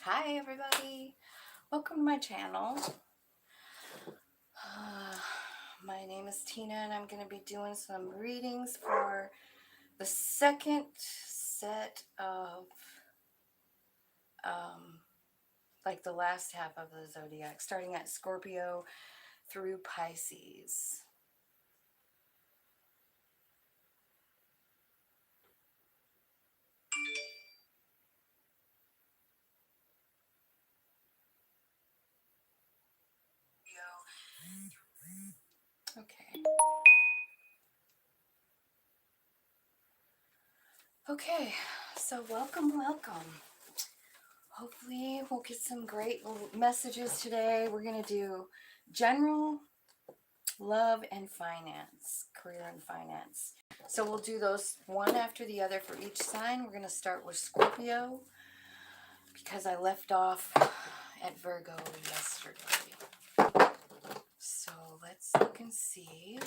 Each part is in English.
Hi everybody, welcome to my channel. My name is Tina and I'm going to be doing some readings for the second set of like the last half of the zodiac, starting at Scorpio through Pisces. Okay. Okay, so welcome. Hopefully we'll get some great messages today. We're going to do general, love, and finance, career and finance. So we'll do those one after the other for each sign. We're going to start with Scorpio because I left off at Virgo yesterday. So let's look and see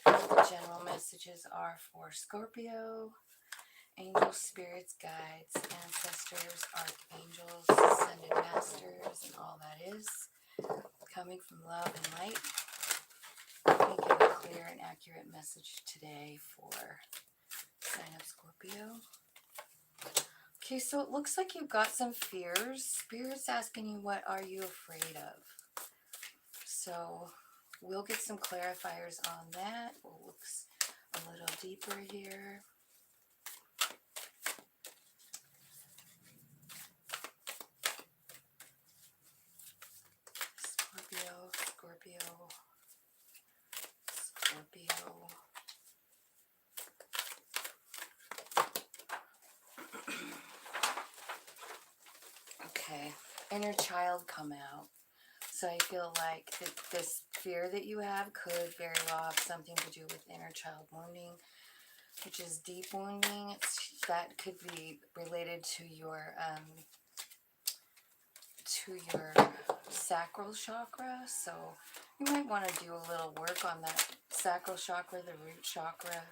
what the general messages are for Scorpio. Angels, spirits, guides, ancestors, archangels, ascended masters, and all that is coming from love and light. Let me give a clear and accurate message today for sign of Scorpio. Okay, so it looks like you've got some fears. Spirit's asking you, what are you afraid of? So we'll get some clarifiers on that. We'll look a little deeper here. Scorpio. Okay, inner child come out. So I feel like this fear that you have could very well have something to do with inner child wounding, which is deep wounding. That could be related to your sacral chakra. So you might want to do a little work on that sacral chakra, the root chakra.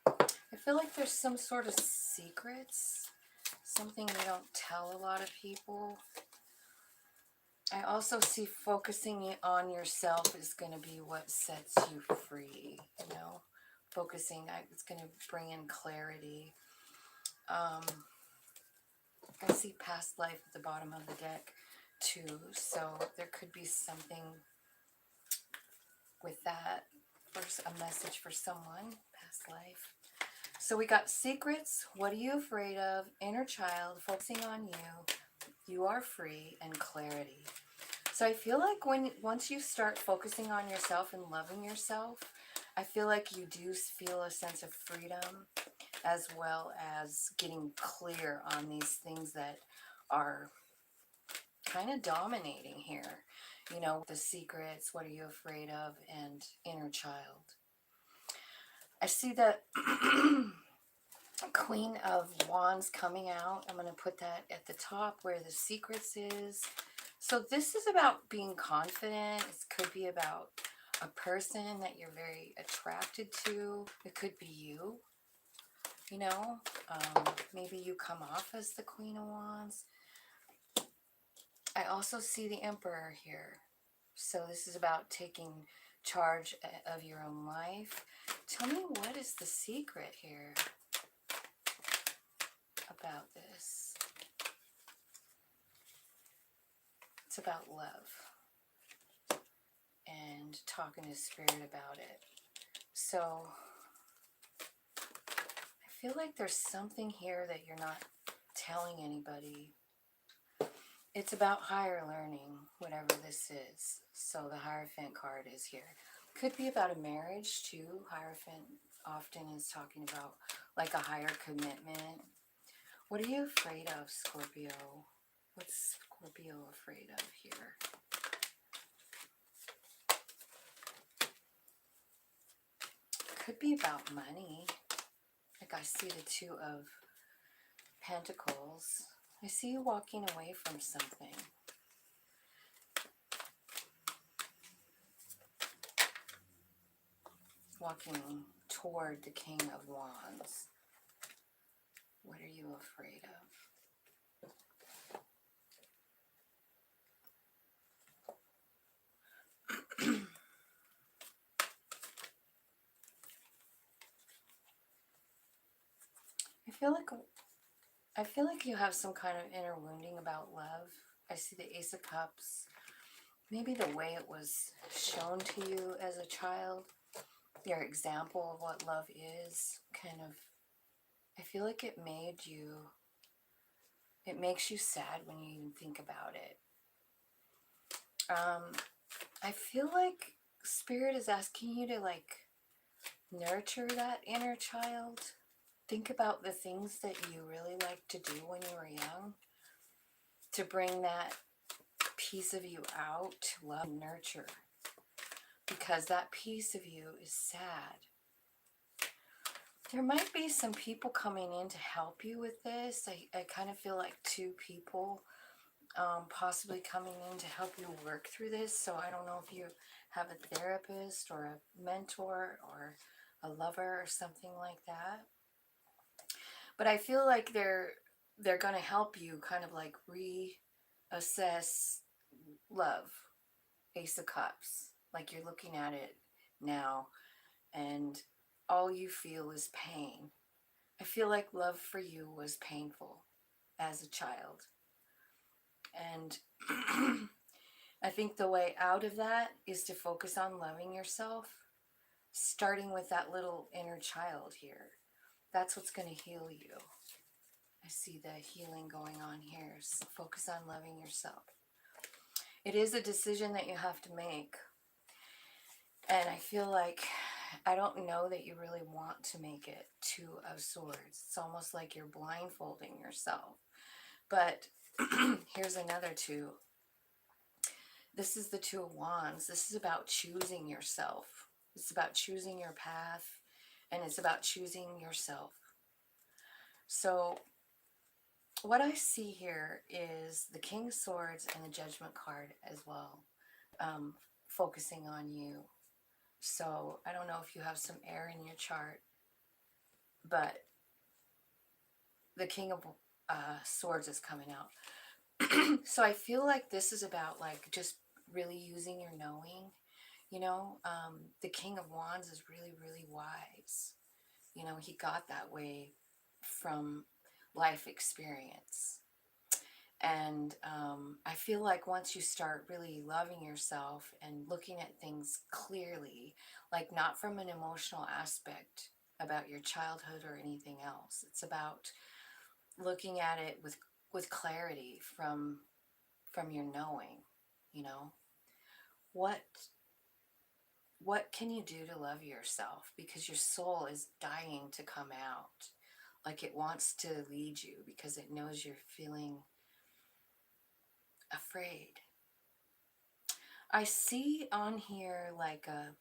I feel like there's some sort of secrets, something you don't tell a lot of people. I also see focusing on yourself is going to be what sets you free, you know. Focusing, it's going to bring in clarity. I see past life at the bottom of the deck too, so there could be something with that, or a message for someone, past life. So we got secrets, what are you afraid of, inner child, focusing on you, you are free, and clarity. So I feel like once you start focusing on yourself and loving yourself, I feel like you do feel a sense of freedom, as well as getting clear on these things that are kind of dominating here. You know, the secrets, what are you afraid of, and inner child. I see that Queen of Wands coming out. I'm going to put that at the top where the secrets is. So this is about being confident. It could be about a person that you're very attracted to. It could be you, you know. Maybe you come off as the Queen of Wands. I also see the Emperor here. So this is about taking charge of your own life. Tell me, what is the secret here about this? It's about love and talking to Spirit about it. So I feel like there's something here that you're not telling anybody. It's about higher learning, whatever this is. So the Hierophant card is here. Could be about a marriage too. Hierophant often is talking about like a higher commitment. What are you afraid of, Scorpio? What's Scorpio afraid of here? Could be about money. Like I see the Two of Pentacles. I see you walking away from something. Walking toward the King of Wands. What are you afraid of? I feel like you have some kind of inner wounding about love. I see the Ace of Cups. Maybe the way it was shown to you as a child, your example of what love is, kind of, I feel like it makes you sad when you even think about it. I feel like Spirit is asking you to like nurture that inner child. Think about the things that you really liked to do when you were young, to bring that piece of you out, to love and nurture, because that piece of you is sad. There might be some people coming in to help you with this. I kind of feel like two people possibly coming in to help you work through this. So I don't know if you have a therapist or a mentor or a lover or something like that. But I feel like they're going to help you kind of like reassess love. Ace of Cups. Like you're looking at it now and all you feel is pain. I feel like love for you was painful as a child. And I think the way out of that is to focus on loving yourself, starting with that little inner child here. That's what's going to heal you. I see the healing going on here. So focus on loving yourself. It is a decision that you have to make. And I feel like, I don't know that you really want to make it Two of Swords. It's almost like you're blindfolding yourself. But here's another two. This is the Two of Wands. This is about choosing yourself. It's about choosing your path. And it's about choosing yourself. So what I see here is the King of Swords and the Judgment card as well, focusing on you. So I don't know if you have some air in your chart, but the King of Swords is coming out. So I feel like this is about like just really using your knowing. You know, the King of Wands is really, really wise. You know, he got that way from life experience. And I feel like once you start really loving yourself and looking at things clearly, like not from an emotional aspect about your childhood or anything else, it's about looking at it with clarity from your knowing, you know, what can you do to love yourself? Because your soul is dying to come out. Like it wants to lead you because it knows you're feeling afraid. I see on here like a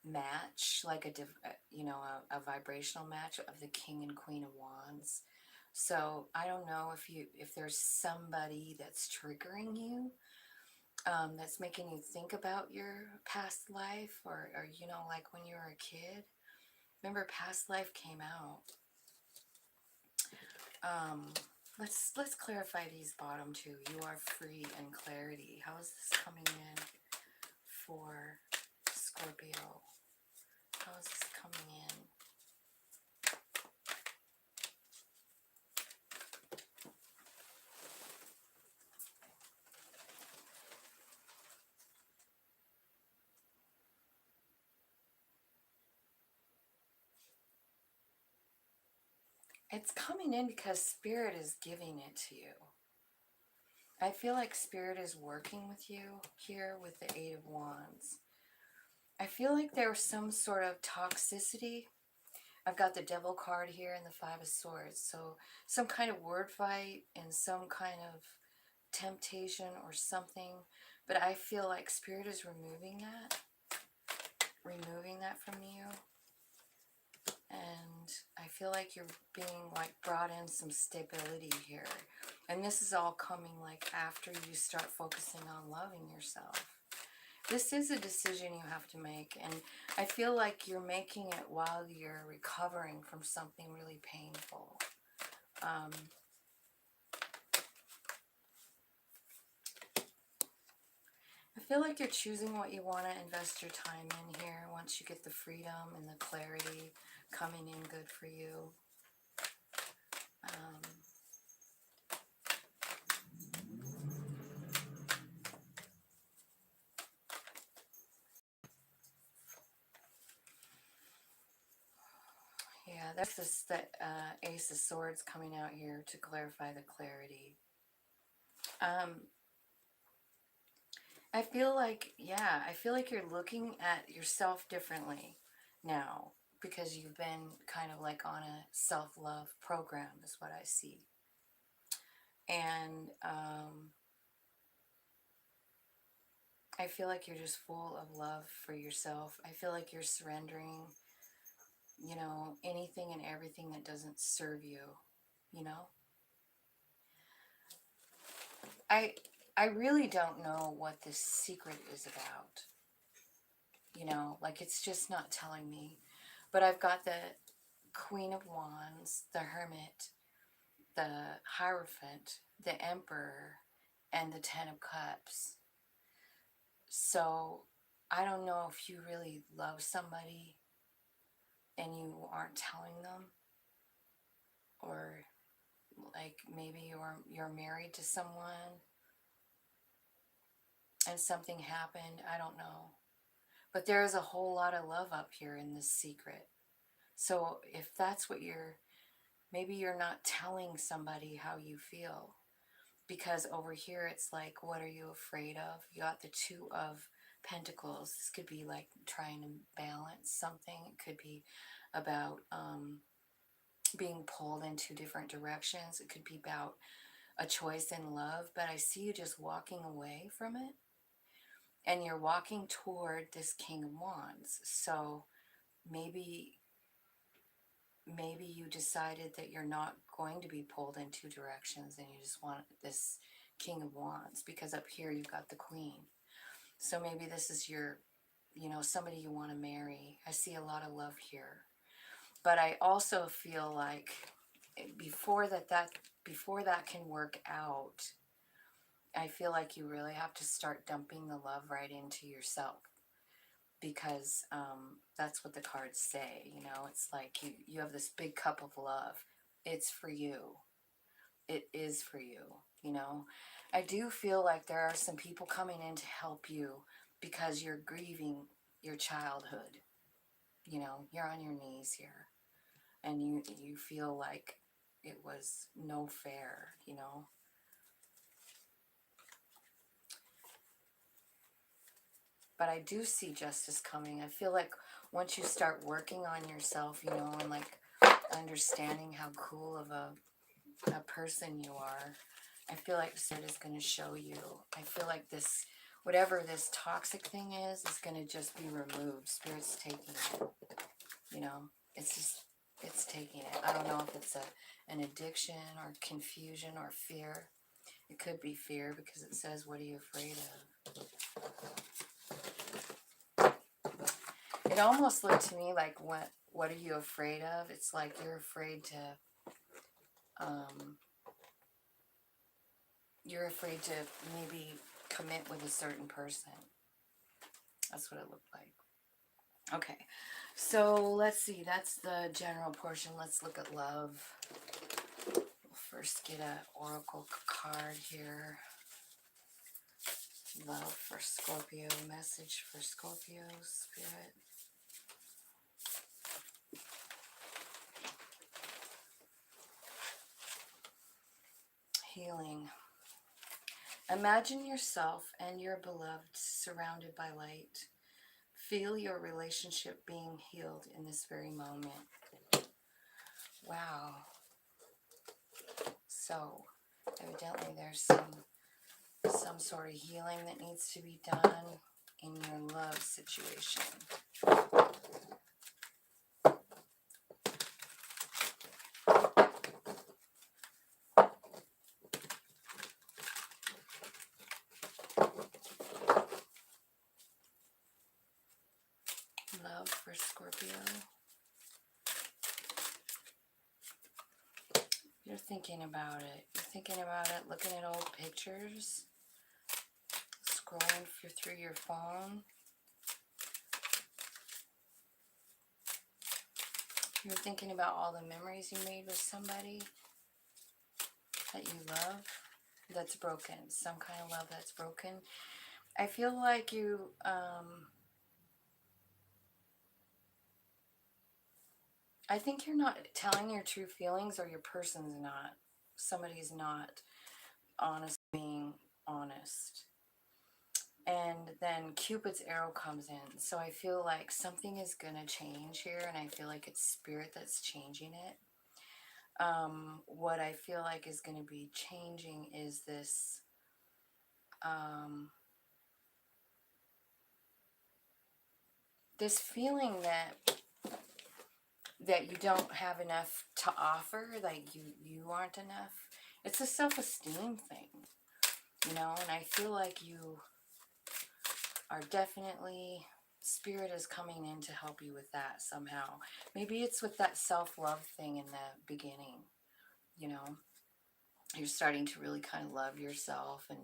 match, like a vibrational match of the King and Queen of Wands. So I don't know if there's somebody that's triggering you, that's making you think about your past life, or you know, like when you were a kid. Remember, past life came out. Let's clarify these bottom two. You are free and clarity. How is this coming in for Scorpio? How is this coming in? It's coming in because Spirit is giving it to you. I feel like Spirit is working with you here with the Eight of Wands. I feel like there was some sort of toxicity. I've got the Devil card here and the Five of Swords. So some kind of word fight and some kind of temptation or something. But I feel like Spirit is removing that from you. And I feel like you're being like brought in some stability here. And this is all coming like after you start focusing on loving yourself. This is a decision you have to make, and I feel like you're making it while you're recovering from something really painful. I feel like you're choosing what you want to invest your time in here once you get the freedom and the clarity coming in good for you. Yeah, there's this Ace of Swords coming out here to clarify the clarity. I feel like, yeah, I feel like you're looking at yourself differently now because you've been kind of like on a self-love program is what I see. And I feel like you're just full of love for yourself. I feel like you're surrendering, you know, anything and everything that doesn't serve you, you know? I really don't know what this secret is about. You know, like it's just not telling me. But I've got the Queen of Wands, the Hermit, the Hierophant, the Emperor, and the Ten of Cups. So I don't know if you really love somebody and you aren't telling them, or like maybe you're married to someone and something happened. I don't know. But there is a whole lot of love up here in this secret. So if that's what maybe you're not telling somebody how you feel. Because over here it's like, what are you afraid of? You got the Two of Pentacles. This could be like trying to balance something. It could be about being pulled in two different directions. It could be about a choice in love. But I see you just walking away from it. And you're walking toward this King of Wands. So maybe you decided that you're not going to be pulled in two directions and you just want this King of Wands, because up here you've got the Queen. So maybe this is your, you know, somebody you want to marry. I see a lot of love here. But I also feel like before that can work out, I feel like you really have to start dumping the love right into yourself. Because that's what the cards say, you know. It's like you have this big cup of love. It's for you. It is for you, you know. I do feel like there are some people coming in to help you because you're grieving your childhood. You know, you're on your knees here. And you feel like it was no fair, you know. But I do see justice coming. I feel like once you start working on yourself, you know, and like understanding how cool of a person you are, I feel like Spirit is going to show you. I feel like this, whatever this toxic thing is going to just be removed. Spirit's taking it, you know. It's just, it's taking it. I don't know if it's an addiction or confusion or fear. It could be fear because it says, what are you afraid of? It almost looked to me like, what are you afraid of? It's like you're afraid to, maybe commit with a certain person. That's what it looked like. Okay, so let's see. That's the general portion. Let's look at love. We'll first get an oracle card here. Love for Scorpio. Message for Scorpio, Spirit. Healing. Imagine yourself and your beloved surrounded by light. Feel your relationship being healed in this very moment. Wow. So, evidently there's some sort of healing that needs to be done in your love situation. love for Scorpio. You're thinking about it. You're thinking about it, looking at old pictures, scrolling through your phone. You're thinking about all the memories you made with somebody that you love that's broken. Some kind of love that's broken. I feel like you, I think you're not telling your true feelings, or your person's not. Somebody's not honest, being honest. And then Cupid's arrow comes in. So I feel like something is going to change here, and I feel like it's spirit that's changing it. What I feel like is going to be changing is this, this feeling that you don't have enough to offer, like you aren't enough. It's a self-esteem thing, you know, and I feel like you are definitely, spirit is coming in to help you with that somehow. Maybe it's with that self-love thing in the beginning, you know. You're starting to really kind of love yourself and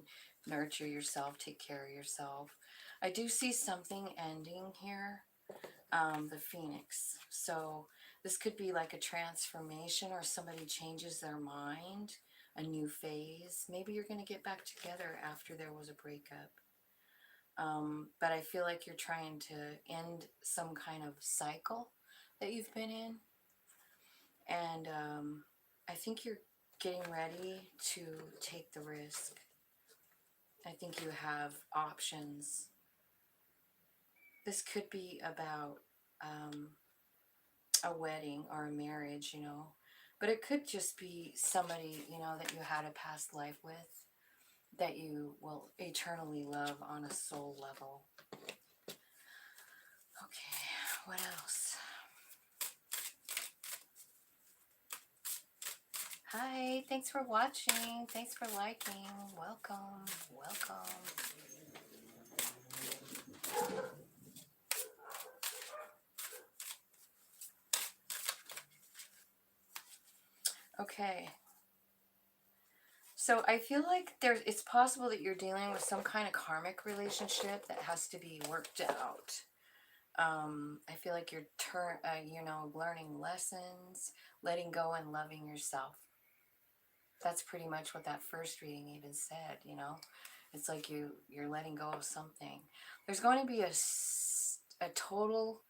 nurture yourself, take care of yourself. I do see something ending here, the Phoenix. So this could be like a transformation, or somebody changes their mind, a new phase. Maybe you're going to get back together after there was a breakup. But I feel like you're trying to end some kind of cycle that you've been in. And I think you're getting ready to take the risk. I think you have options. This could be about a wedding or a marriage, you know. But it could just be somebody, you know, that you had a past life with, that you will eternally love on a soul level. Okay, what else? Hi, thanks for watching. Thanks for liking. Welcome, welcome. Okay. So I feel like it's possible that you're dealing with some kind of karmic relationship that has to be worked out. I feel like you're you know, learning lessons, letting go and loving yourself. That's pretty much what that first reading even said, you know. It's like you're letting go of something. There's going to be a total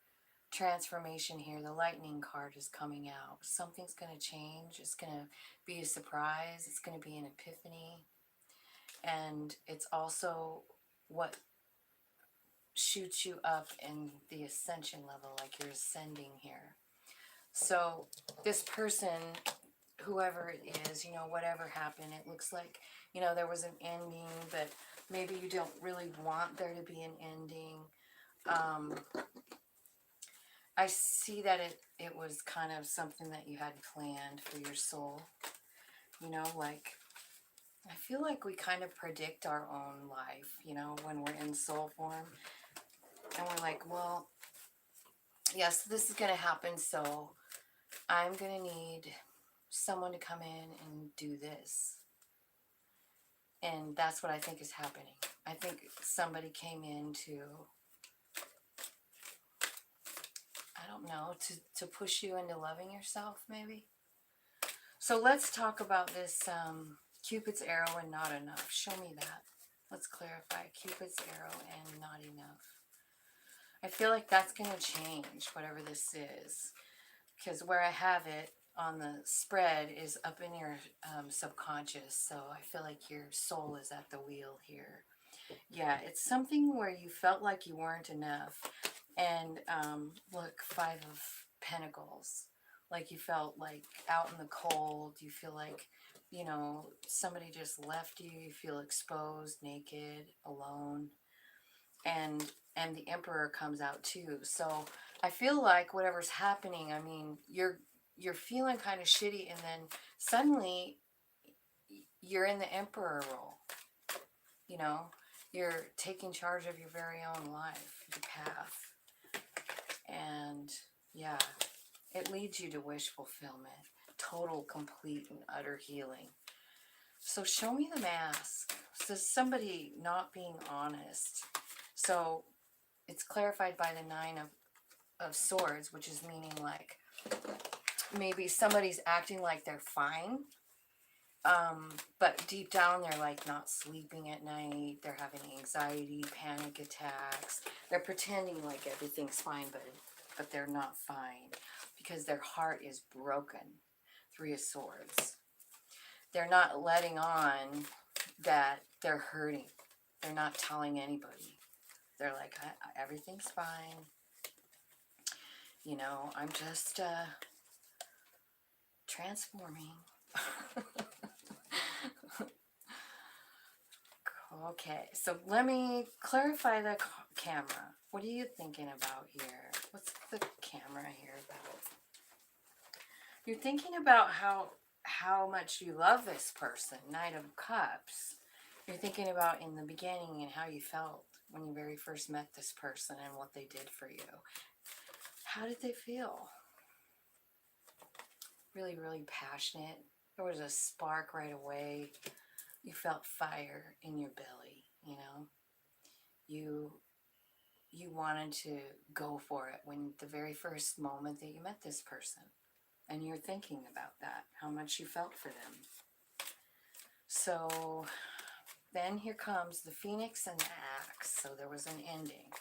transformation here. The lightning card is coming out. Something's going to change. It's going to be a surprise. It's going to be an epiphany. And it's also what shoots you up in the ascension level, like you're ascending here. So this person, whoever it is, you know, whatever happened, it looks like, you know, there was an ending, but maybe you don't really want there to be an ending. I see that it was kind of something that you had planned for your soul. You know, like, I feel like we kind of predict our own life, you know, when we're in soul form. And we're like, well, yes, this is going to happen, so I'm going to need someone to come in and do this. And that's what I think is happening. I think somebody came in to, I don't know, to push you into loving yourself, maybe. So let's talk about this Cupid's arrow and not enough. Show me that. Let's clarify. Cupid's arrow and not enough. I feel like that's going to change, whatever this is. Because where I have it on the spread is up in your subconscious. So I feel like your soul is at the wheel here. Yeah, it's something where you felt like you weren't enough. And look, 5 of Pentacles. Like you felt like out in the cold. You feel like, you know, somebody just left you. You feel exposed, naked, alone. And the Emperor comes out too. So I feel like whatever's happening, I mean, you're feeling kind of shitty, and then suddenly you're in the Emperor role. You know, you're taking charge of your very own life, your path. It leads you to wish fulfillment, total, complete, and utter healing. So show me the mask. So somebody not being honest. So it's clarified by the Nine of Swords, which is meaning like maybe somebody's acting like they're fine, but deep down they're like not sleeping at night. They're having anxiety, panic attacks. They're pretending like everything's fine, but they're not fine because their heart is broken. Three of Swords. They're not letting on that they're hurting. They're not telling anybody. They're like, everything's fine. You know, I'm just transforming. Okay, so let me clarify the camera. What are you thinking about here? What's the camera here about? You're thinking about how much you love this person, Knight of Cups. You're thinking about in the beginning and how you felt when you very first met this person and what they did for you. How did they feel? Really, really passionate. There was a spark right away. You felt fire in your belly, you know. You wanted to go for it when the very first moment that you met this person. And you're thinking about that, how much you felt for them. So then here comes the Phoenix and the Axe. So there was an ending.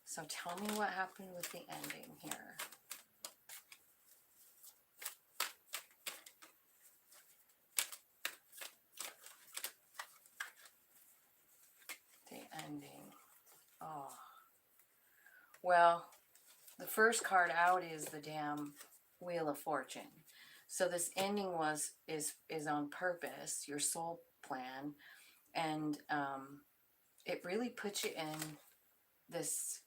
So tell me what happened with the ending here. The ending. Oh. Well, the first card out is the damn Wheel of Fortune. So this ending is on purpose, your soul plan, and it really puts you in this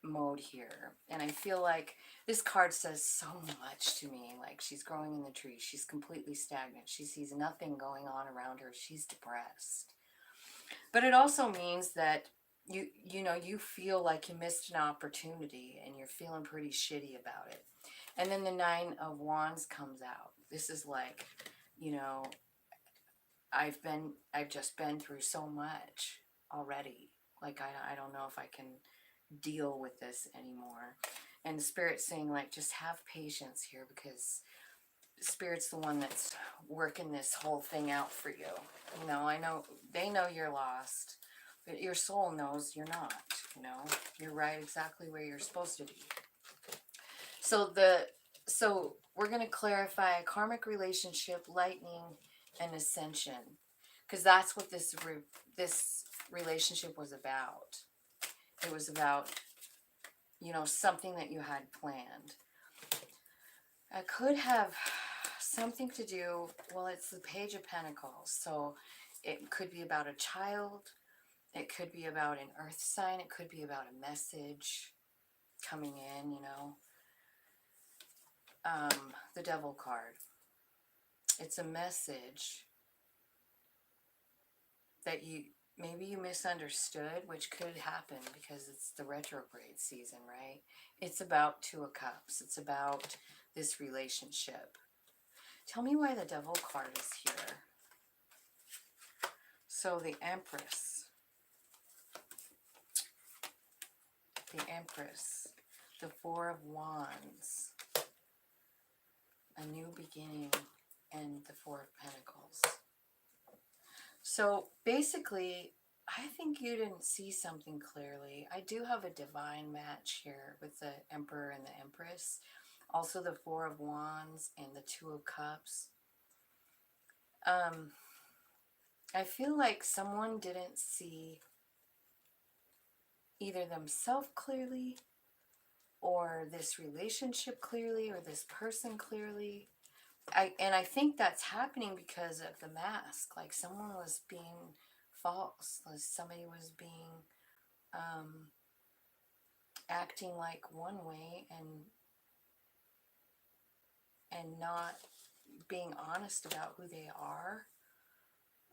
mode here. And I feel like this card says so much to me. Like she's growing in the tree. She's completely stagnant. She sees nothing going on around her. She's depressed. But it also means that you know, you feel like you missed an opportunity and you're feeling pretty shitty about it. And then the Nine of Wands comes out. This is like, you know, I've just been through so much already. Like I don't know if I can deal with this anymore. And the Spirit's saying like just have patience here because Spirit's the one that's working this whole thing out for you. You know, I know they know you're lost, but your soul knows you're not. You know, you're right exactly where you're supposed to be. So we're going to clarify a karmic relationship, lightning, and ascension, because that's what this relationship was about. It was about, you know, something that you had planned. I could have something to do, well, it's the Page of Pentacles, so it could be about a child, it could be about an earth sign, it could be about a message coming in, you know. The Devil card. It's a message that maybe you misunderstood, which could happen because it's the retrograde season, right? It's about Two of Cups. It's about this relationship. Tell me why the Devil card is here. So the Empress. The Empress. The Four of Wands. A new beginning. And the Four of Pentacles. So basically, I think you didn't see something clearly. I do have a divine match here with the Emperor and the Empress. Also the Four of Wands and the Two of Cups. I feel like someone didn't see either themselves clearly or this relationship clearly or this person clearly. I think that's happening because of the mask. Like someone was being false. Like somebody was being acting like one way and not being honest about who they are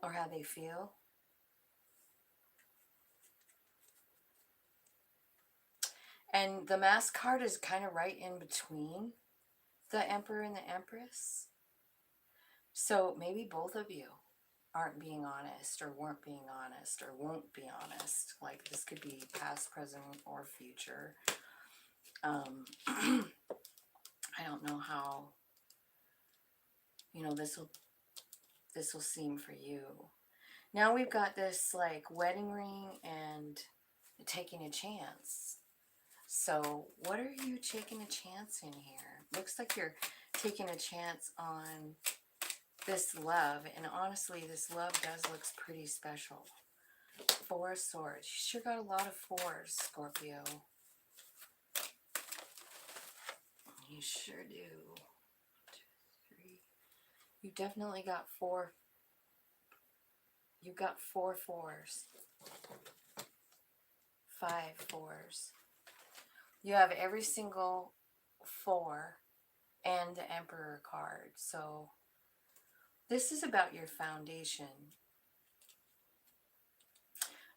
or how they feel. And the mask card is kind of right in between. the Emperor and the Empress. So maybe both of you aren't being honest, or weren't being honest, or won't be honest. Like, this could be past, present, or future. I don't know how, you know, this will seem for you. Now we've got this like wedding ring and taking a chance. So what are you taking a chance in here? Looks like you're taking a chance on this love, and honestly, this love does look pretty special. Four of Swords. You sure got a lot of fours, Scorpio. You sure do. 2, 3. You definitely got four. You got 4 fours. 5 fours. You have every single 4 and the Emperor card. So this is about your foundation.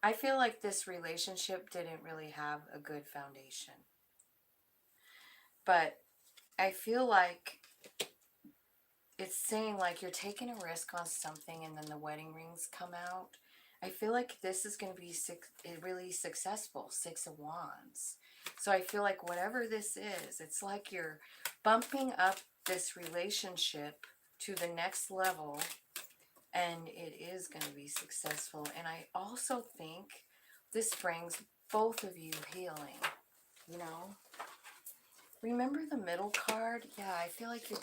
I feel like this relationship didn't really have a good foundation. But I feel like it's saying like you're taking a risk on something and then the wedding rings come out. I feel like this is going to be really successful. 6 of Wands. So I feel like whatever this is, it's like you're bumping up this relationship to the next level, and it is going to be successful. And I also think this brings both of you healing, you know. Remember the middle card? Yeah, I feel like you're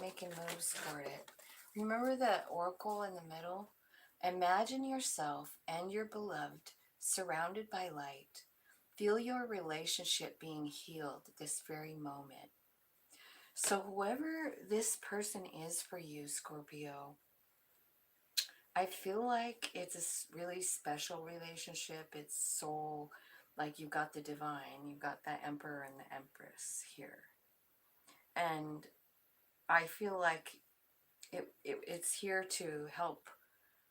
making moves toward it. Remember the oracle in the middle? Imagine yourself and your beloved surrounded by light. Feel your relationship being healed at this very moment. So whoever this person is for you, Scorpio, I feel like it's a really special relationship. It's soul, like you've got the divine, you've got the Emperor and the Empress here. And I feel like it's here to help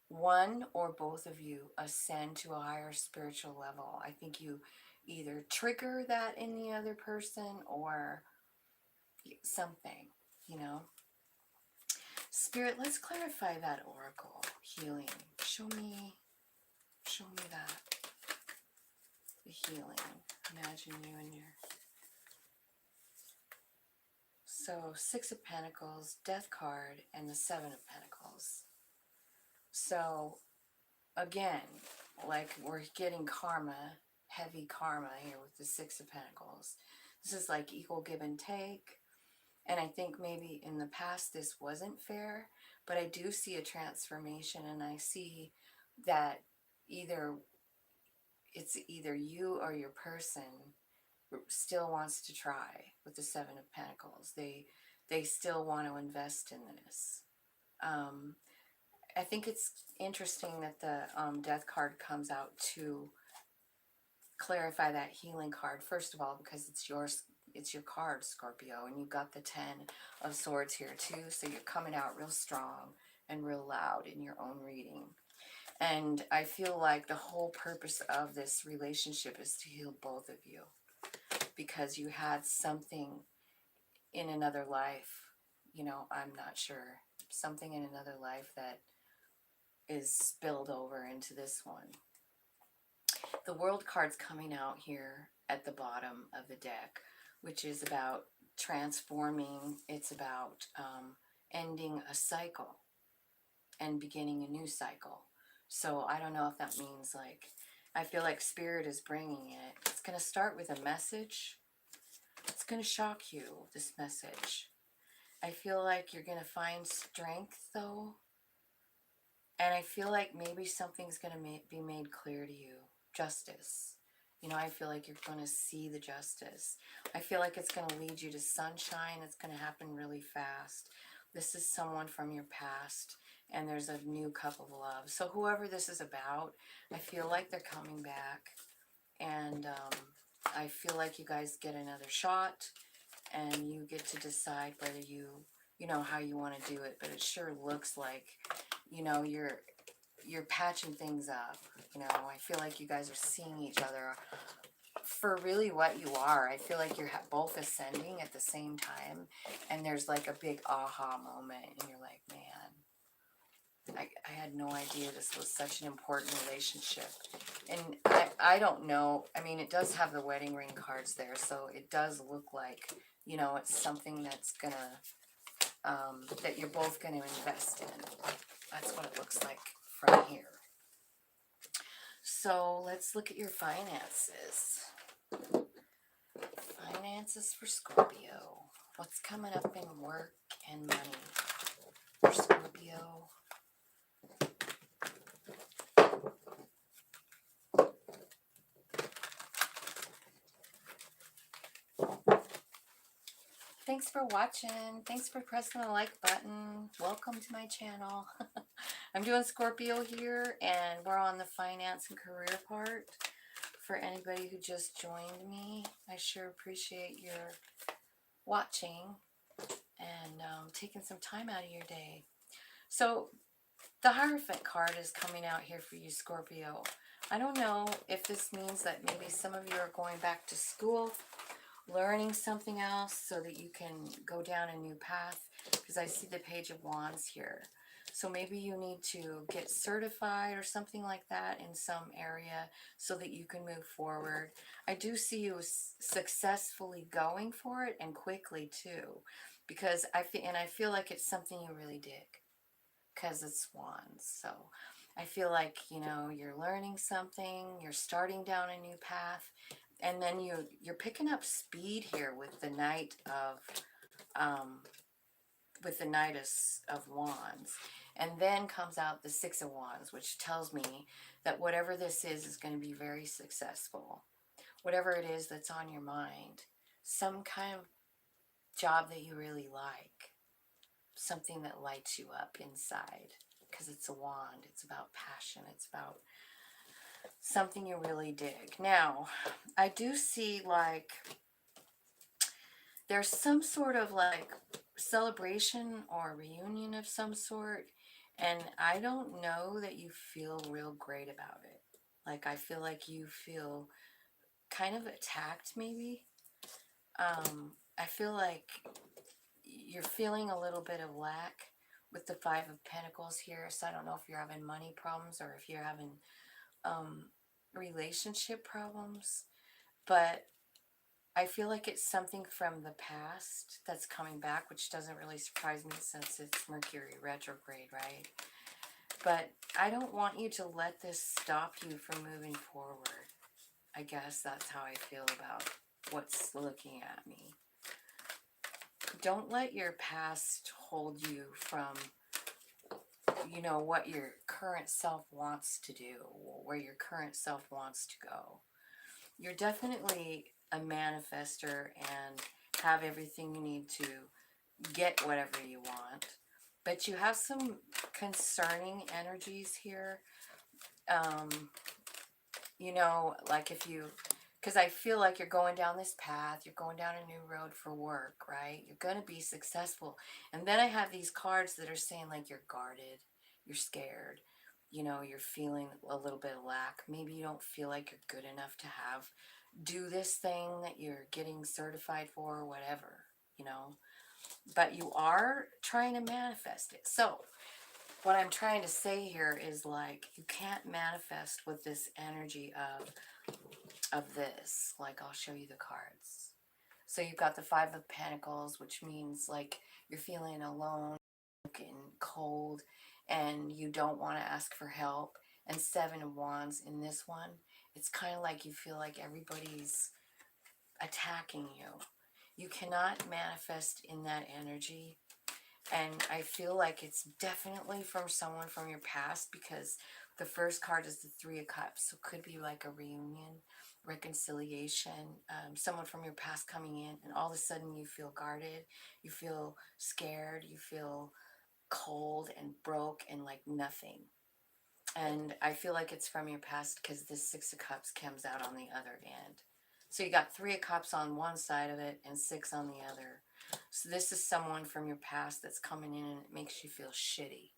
one or both of you ascend to a higher spiritual level. I think you either trigger that in the other person or something, you know. Spirit, let's clarify that oracle. Healing. Show me that. The healing. Imagine you and your... So 6 of Pentacles, Death card, and the 7 of Pentacles. So again, like we're getting karma, heavy karma here with the 6 of Pentacles. This is like equal give and take. And I think maybe in the past this wasn't fair, but I do see a transformation, and I see that it's either you or your person still wants to try with the 7 of Pentacles. They still want to invest in this. I think it's interesting that the Death card comes out to clarify that healing card. First of all, because it's your card, Scorpio, and you've got the 10 of Swords here too, so you're coming out real strong and real loud in your own reading. And I feel like the whole purpose of this relationship is to heal both of you, because you had something in another life, you know, I'm not sure, something in another life that is spilled over into this one. The World card's coming out here at the bottom of the deck, which is about transforming. It's about ending a cycle and beginning a new cycle. So I don't know if that means, like, I feel like Spirit is bringing it. It's going to start with a message. It's going to shock you, this message. I feel like you're going to find strength, though. And I feel like maybe something's going to be made clear to you. Justice. You know, I feel like you're going to see the justice. I feel like it's going to lead you to sunshine. It's going to happen really fast. This is someone from your past, and there's a new cup of love. So whoever this is about, I feel like they're coming back. And I feel like you guys get another shot, and you get to decide whether you know, how you want to do it. But it sure looks like, you know, you're patching things up. You know, I feel like you guys are seeing each other for really what you are. I feel like you're both ascending at the same time, and there's like a big aha moment, and you're like, man, I had no idea this was such an important relationship. And I don't know. I mean, it does have the wedding ring cards there, so it does look like, you know, it's something that's gonna, that you're both gonna invest in. That's what it looks like from here. So let's look at your finances. Finances for Scorpio. What's coming up in work and money for Scorpio? Thanks for watching. Thanks for pressing the like button. Welcome to my channel. I'm doing Scorpio here, and we're on the finance and career part. For anybody who just joined me, I sure appreciate your watching and taking some time out of your day. So the Hierophant card is coming out here for you, Scorpio. I don't know if this means that maybe some of you are going back to school, learning something else so that you can go down a new path, because I see the Page of Wands here. So maybe you need to get certified or something like that in some area so that you can move forward. I do see you successfully going for it, and quickly too, because I feel like it's something you really dig, because it's Wands. So I feel like, you know, you're learning something, you're starting down a new path, and then you're picking up speed here with the Knight of Wands. And then comes out the Six of Wands, which tells me that whatever this is going to be very successful. Whatever it is that's on your mind, some kind of job that you really like, something that lights you up inside, because it's a wand. It's about passion. It's about something you really dig. Now, I do see like there's some sort of like celebration or reunion of some sort, and I don't know that you feel real great about it. Like, I feel like you feel kind of attacked, maybe. I feel like you're feeling a little bit of lack with the Five of Pentacles here. So I don't know if you're having money problems or if you're having relationship problems, but I feel like it's something from the past that's coming back, which doesn't really surprise me since it's Mercury retrograde, right? But I don't want you to let this stop you from moving forward. I guess that's how I feel about what's looking at me. Don't let your past hold you from, you know, what your current self wants to do, where your current self wants to go. You're definitely a manifester and have everything you need to get whatever you want, but you have some concerning energies here. You know, like if you, because I feel like you're going down this path, you're going down a new road for work, right? You're going to be successful. And then I have these cards that are saying like you're guarded, you're scared, you know, you're feeling a little bit of lack. Maybe you don't feel like you're good enough to do this thing that you're getting certified for or whatever, you know. But you are trying to manifest it. So what I'm trying to say here is like you can't manifest with this energy of this. Like, I'll show you the cards. So you've got the Five of Pentacles, which means like you're feeling alone and cold and you don't want to ask for help. And Seven of Wands in this one, it's kind of like you feel like everybody's attacking you. You cannot manifest in that energy. And I feel like it's definitely from someone from your past, because the first card is the Three of Cups. So it could be like a reunion, reconciliation, someone from your past coming in, and all of a sudden you feel guarded, you feel scared, you feel cold and broke and like nothing. And I feel like it's from your past because this Six of Cups comes out on the other end. So you got Three of Cups on one side of it and Six on the other. So this is someone from your past that's coming in and it makes you feel shitty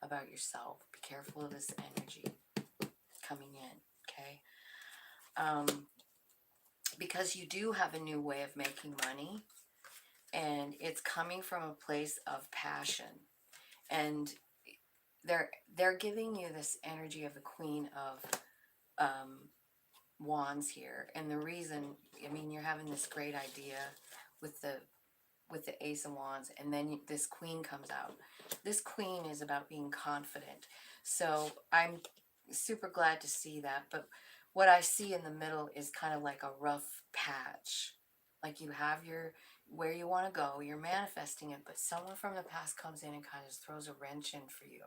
about yourself. Be careful of this energy coming in, okay? because you do have a new way of making money, and it's coming from a place of passion. And they're giving you this energy of the Queen of Wands here. And the reason, I mean, you're having this great idea with the Ace of Wands, and then this Queen comes out. This Queen is about being confident. So I'm super glad to see that. But what I see in the middle is kind of like a rough patch. Like you have your where you want to go, you're manifesting it, but someone from the past comes in and kind of throws a wrench in for you.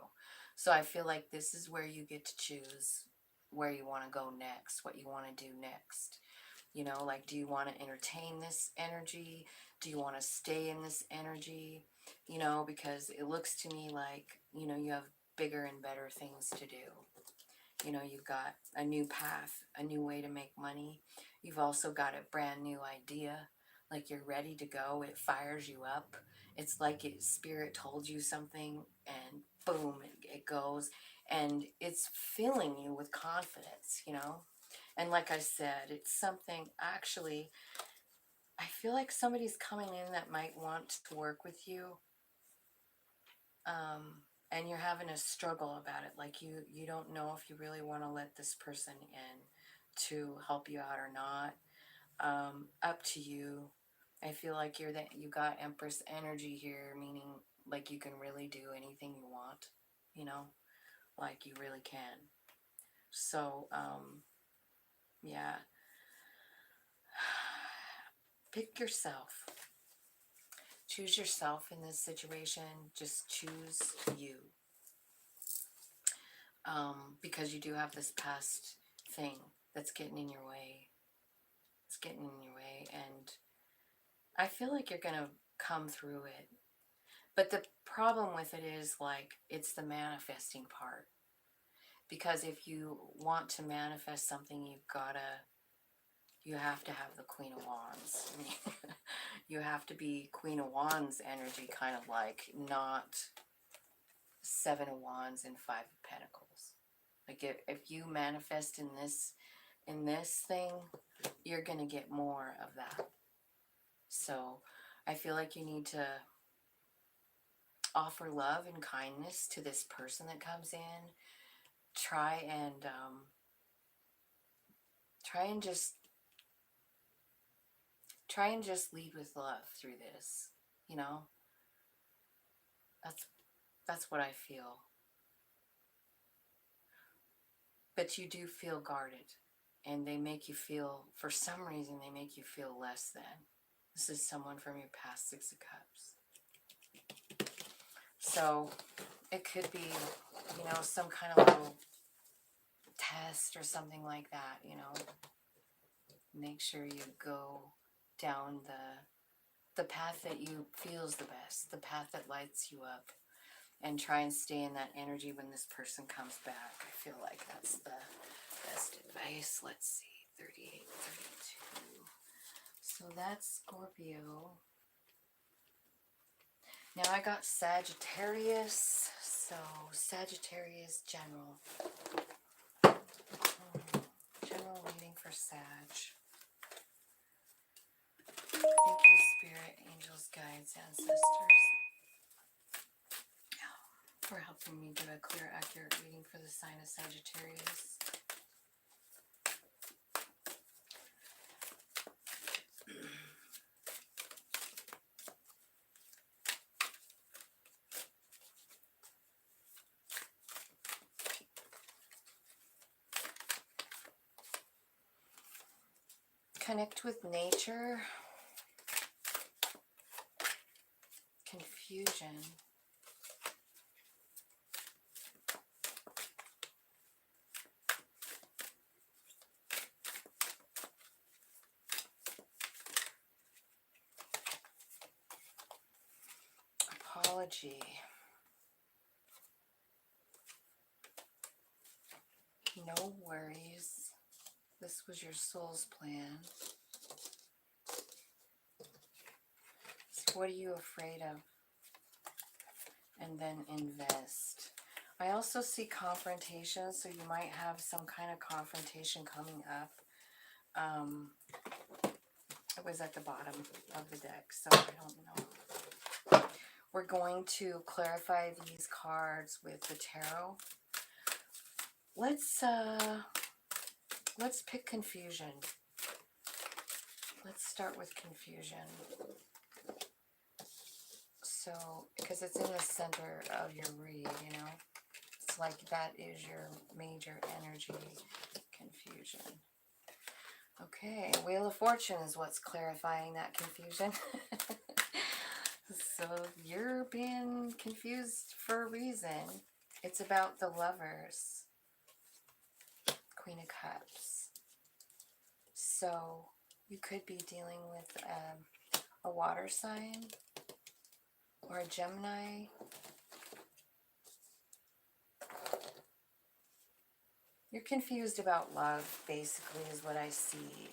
So I feel like this is where you get to choose where you want to go next, what you want to do next. You know, like, do you want to entertain this energy? Do you want to stay in this energy? You know, because it looks to me like, you know, you have bigger and better things to do. You know, you've got a new path, a new way to make money. You've also got a brand new idea. Like you're ready to go. It fires you up. It's like Spirit told you something and boom, it goes. And it's filling you with confidence, you know? And like I said, it's something, actually, I feel like somebody's coming in that might want to work with you. And you're having a struggle about it. Like you don't know if you really want to let this person in to help you out or not. Up to you. I feel like you got Empress energy here, meaning like you can really do anything you want, you know, like you really can. So, yeah. Pick yourself. Choose yourself in this situation. Just choose you. Because you do have this past thing that's getting in your way. It's getting in your way. And I feel like you're going to come through it. But the problem with it is, like, it's the manifesting part. Because if you want to manifest something, you have to have the Queen of Wands. I mean, you have to be Queen of Wands energy, kind of like, not Seven of Wands and Five of Pentacles. Like if you manifest in this thing, you're gonna get more of that. So I feel like you need to offer love and kindness to this person that comes in. Try and just lead with love through this. You know, that's what I feel. But you do feel guarded, and they make you feel, for some reason, they make you feel less than. This is someone from your past Six of Cups. So it could be, you know, some kind of little test or something like that, you know. Make sure you go down the path that you feels the best, the path that lights you up, and try and stay in that energy when this person comes back. I feel like that's the best advice. Let's see, 38, 32. So that's Scorpio. Now I got Sagittarius. So Sagittarius general. General reading for Sag. Thank you, Spirit, angels, guides, ancestors, for helping me do a clear, accurate reading for the sign of Sagittarius. Connect with nature. Confusion. Apology. No worries. This was your soul's plan. So what are you afraid of? And then invest. I also see confrontation, so you might have some kind of confrontation coming up. It was at the bottom of the deck, so I don't know. We're going to clarify these cards with the tarot. Let's pick confusion. Let's start with confusion. So, because it's in the center of your read, you know. It's like that is your major energy, confusion. Okay, Wheel of Fortune is what's clarifying that confusion. So you're being confused for a reason. It's about the Lovers, Queen of Cups. So you could be dealing with a water sign or a Gemini. You're confused about love, basically, is what I see.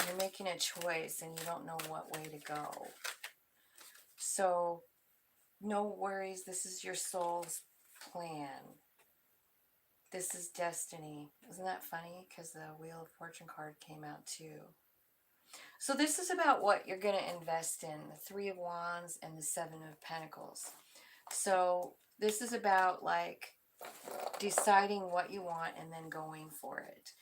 You're making a choice and you don't know what way to go. So, no worries. This is your soul's plan. This is destiny. Isn't that funny? Because the Wheel of Fortune card came out too. So this is about what you're going to invest in. The Three of Wands and the Seven of Pentacles. So this is about like deciding what you want and then going for it.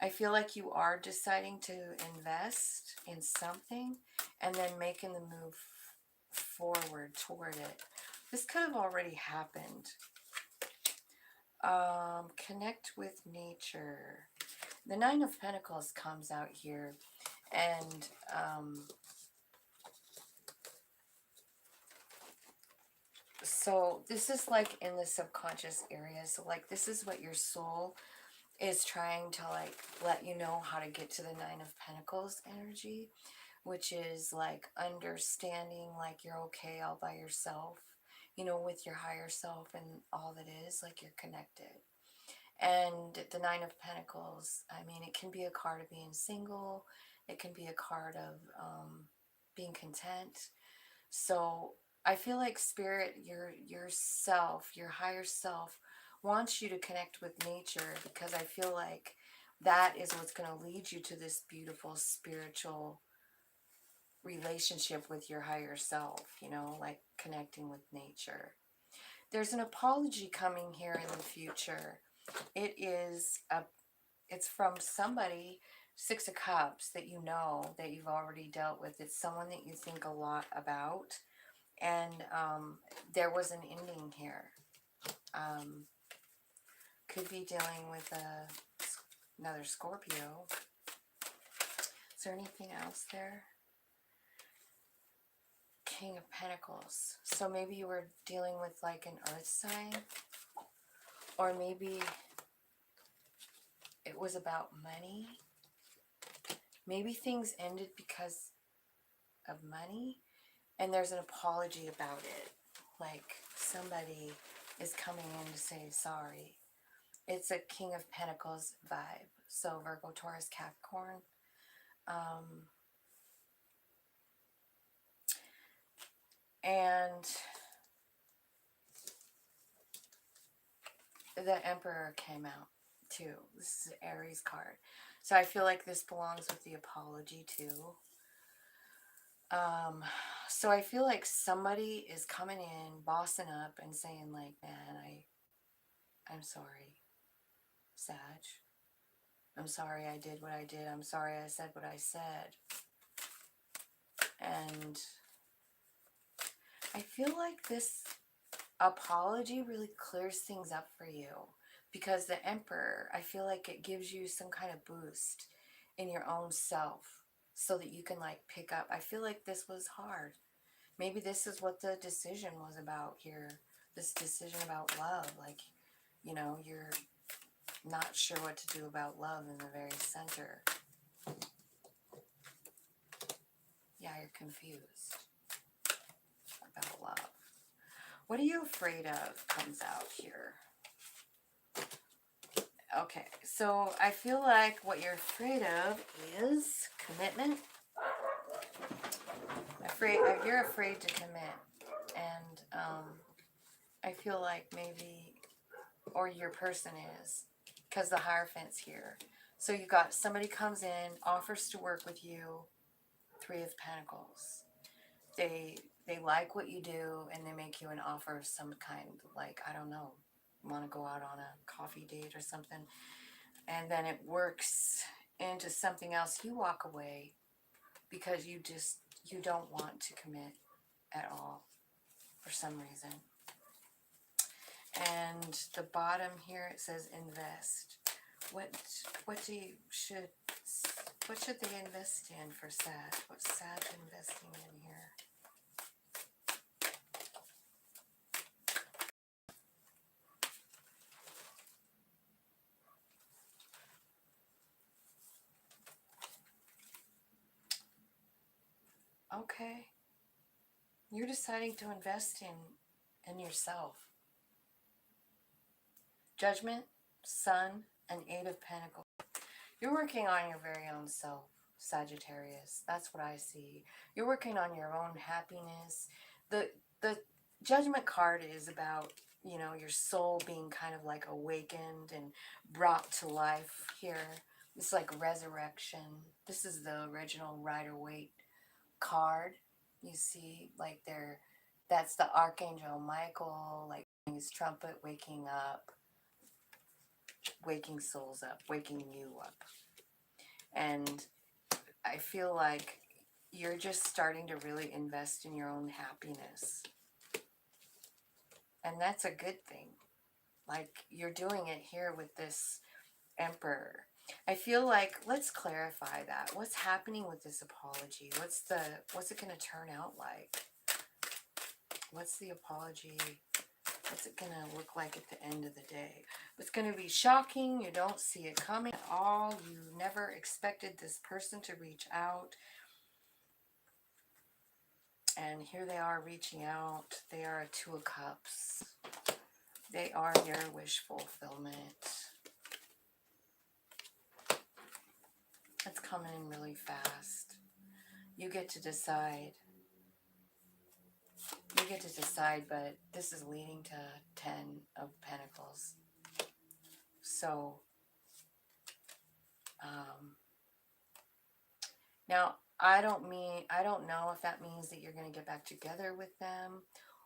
I feel like you are deciding to invest in something and then making the move forward toward it. This could have already happened. Connect with nature. The Nine of Pentacles comes out here, and so this is like in the subconscious area. So like this is what your soul is trying to like let you know how to get to the Nine of Pentacles energy, which is like understanding like you're okay all by yourself, you know, with your higher self and all that is, like you're connected. And the Nine of Pentacles, I mean, it can be a card of being single. It can be a card of being content. So I feel like Spirit, yourself, your higher self, wants you to connect with nature, because I feel like that is what's going to lead you to this beautiful spiritual relationship with your higher self, you know, like connecting with nature. There's an apology coming here in the future. It's from somebody, Six of Cups, that you know, that you've already dealt with. It's someone that you think a lot about. And there was an ending here. Could be dealing with another Scorpio. Is there anything else there? King of Pentacles. So maybe you were dealing with like an earth sign. Or maybe it was about money. Maybe things ended because of money. And there's an apology about it. Like somebody is coming in to say sorry. It's a King of Pentacles vibe. So Virgo, Taurus, Capricorn. And the Emperor came out too. This is an Aries card. So I feel like this belongs with the apology too. So I feel like somebody is coming in, bossing up and saying like, man, I'm sorry, Sag. I'm sorry I did what I did. I'm sorry I said what I said. And I feel like this apology really clears things up for you, because the Emperor, I feel like it gives you some kind of boost in your own self so that you can like pick up. I feel like this was hard. Maybe this is what the decision was about here. This decision about love. Like, you know, you're not sure what to do about love in the very center. Yeah, you're confused about love. What are you afraid of comes out here. Okay, so I feel like what you're afraid of is commitment. You're afraid to commit. And I feel like maybe, or your person is, because the Hierophant's here. So you got somebody comes in, offers to work with you, Three of Pentacles. They like what you do, and they make you an offer of some kind, like, I don't know, want to go out on a coffee date or something, and then it works into something else. You walk away because you don't want to commit at all for some reason. And the bottom here, it says invest. What should they invest in for Sag? What's Sag investing in here? Okay. You're deciding to invest in yourself. Judgment, Sun, and Eight of Pentacles. You're working on your very own self, Sagittarius. That's what I see. You're working on your own happiness. The Judgment card is about, you know, your soul being kind of like awakened and brought to life here. It's like resurrection. This is the original Rider-Waite card. You see, like that's the Archangel Michael, like his trumpet, waking up, waking souls up, waking you up. And I feel like you're just starting to really invest in your own happiness. And that's a good thing. Like, you're doing it here with this Emperor. I feel like, let's clarify that. What's happening with this apology? What's it going to turn out like? What's the apology? What's it going to look like at the end of the day? It's going to be shocking. You don't see it coming at all. You never expected this person to reach out. And here they are reaching out. They are a Two of Cups. They are your wish fulfillment. It's coming in really fast. You get to decide. You get to decide, but this is leading to 10 of Pentacles. So, now, I don't know if that means that you're going to get back together with them,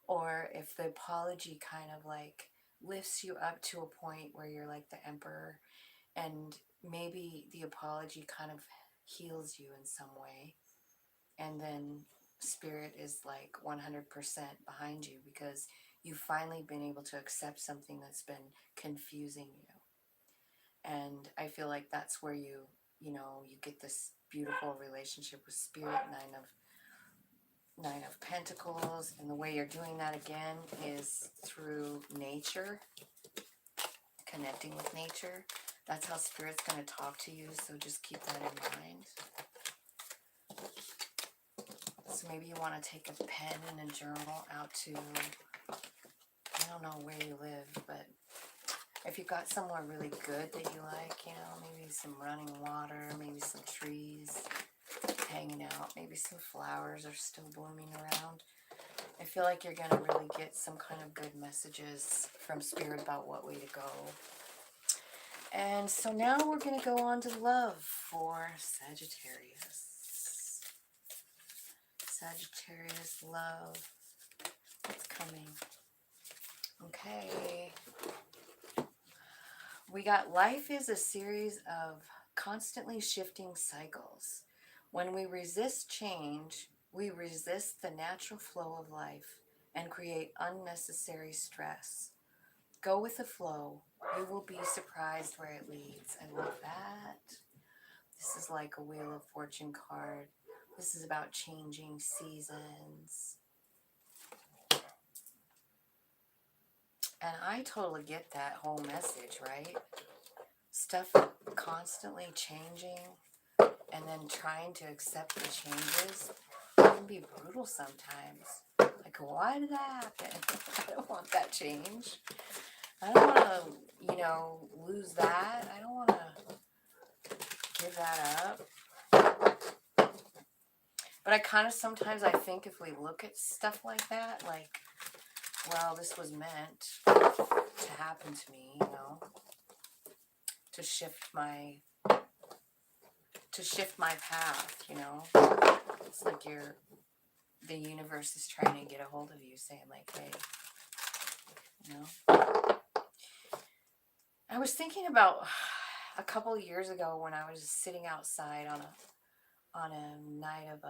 or if the apology kind of like lifts you up to a point where you're like the Emperor, and maybe the apology kind of heals you in some way, and then Spirit is like 100% behind you because you've finally been able to accept something that's been confusing you. And I feel like that's where you get this beautiful relationship with Spirit. Nine of Pentacles. And the way you're doing that again is through nature, connecting with nature. That's how Spirit's going to talk to you, so just keep that in mind. So maybe you want to take a pen and a journal out to, I don't know where you live, but if you've got somewhere really good that you like, you know, maybe some running water, maybe some trees hanging out, maybe some flowers are still blooming around. I feel like you're going to really get some kind of good messages from Spirit about what way to go. And so now we're going to go on to love for Sagittarius. Sagittarius, love. What's coming? Okay. We got life is a series of constantly shifting cycles. When we resist change, we resist the natural flow of life and create unnecessary stress. Go with the flow. You will be surprised where it leads. I love that. This is like a Wheel of Fortune card. This is about changing seasons. And I totally get that whole message, right? Stuff constantly changing and then trying to accept the changes can be brutal sometimes. Like, why did that happen? I don't want that change. I don't want to, lose that. I don't want to give that up. But I kind of sometimes I think if we look at stuff like that, like, well, this was meant to happen to me, to shift my path, It's like the universe is trying to get a hold of you, saying like, hey, you know. I was thinking about a couple years ago when I was sitting outside on a night of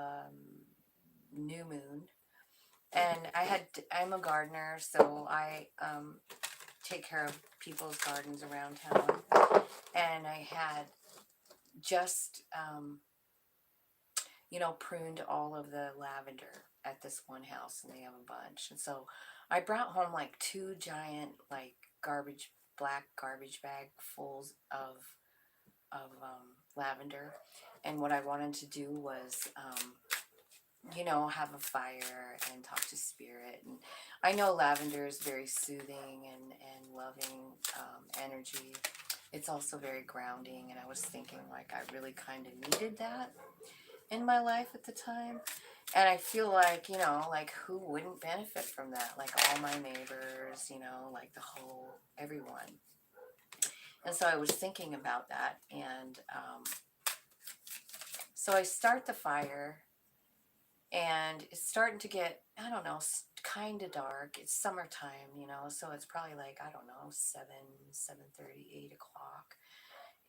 new moon, and I'm a gardener, so I take care of people's gardens around town, and I had just pruned all of the lavender at this one house, and they have a bunch. And so I brought home like 2 giant, like, black garbage bag fulls of lavender. And what I wanted to do was, have a fire and talk to spirit. And I know lavender is very soothing and loving energy. It's also very grounding, and I was thinking like I really kind of needed that in my life at the time. And I feel like, like, who wouldn't benefit from that? Like all my neighbors, like everyone. And so I was thinking about that. And so I start the fire, and it's starting to get, I don't know, kind of dark. It's summertime, so it's probably like, I don't know, 7:30, 8 o'clock.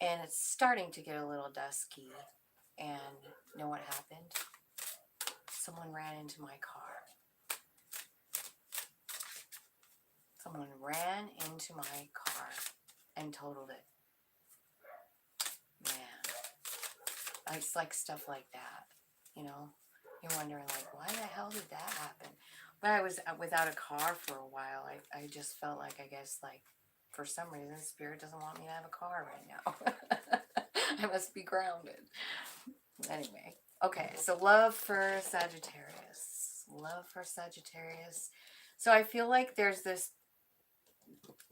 And it's starting to get a little dusky. And you know what happened? Someone ran into my car. Someone ran into my car and totaled it. Man, it's like stuff like that, You're wondering, like, why the hell did that happen? But I was without a car for a while. I just felt like, I guess, like, for some reason, Spirit doesn't want me to have a car right now. I must be grounded. Anyway, okay, so love for Sagittarius. Love for Sagittarius. So I feel like there's this,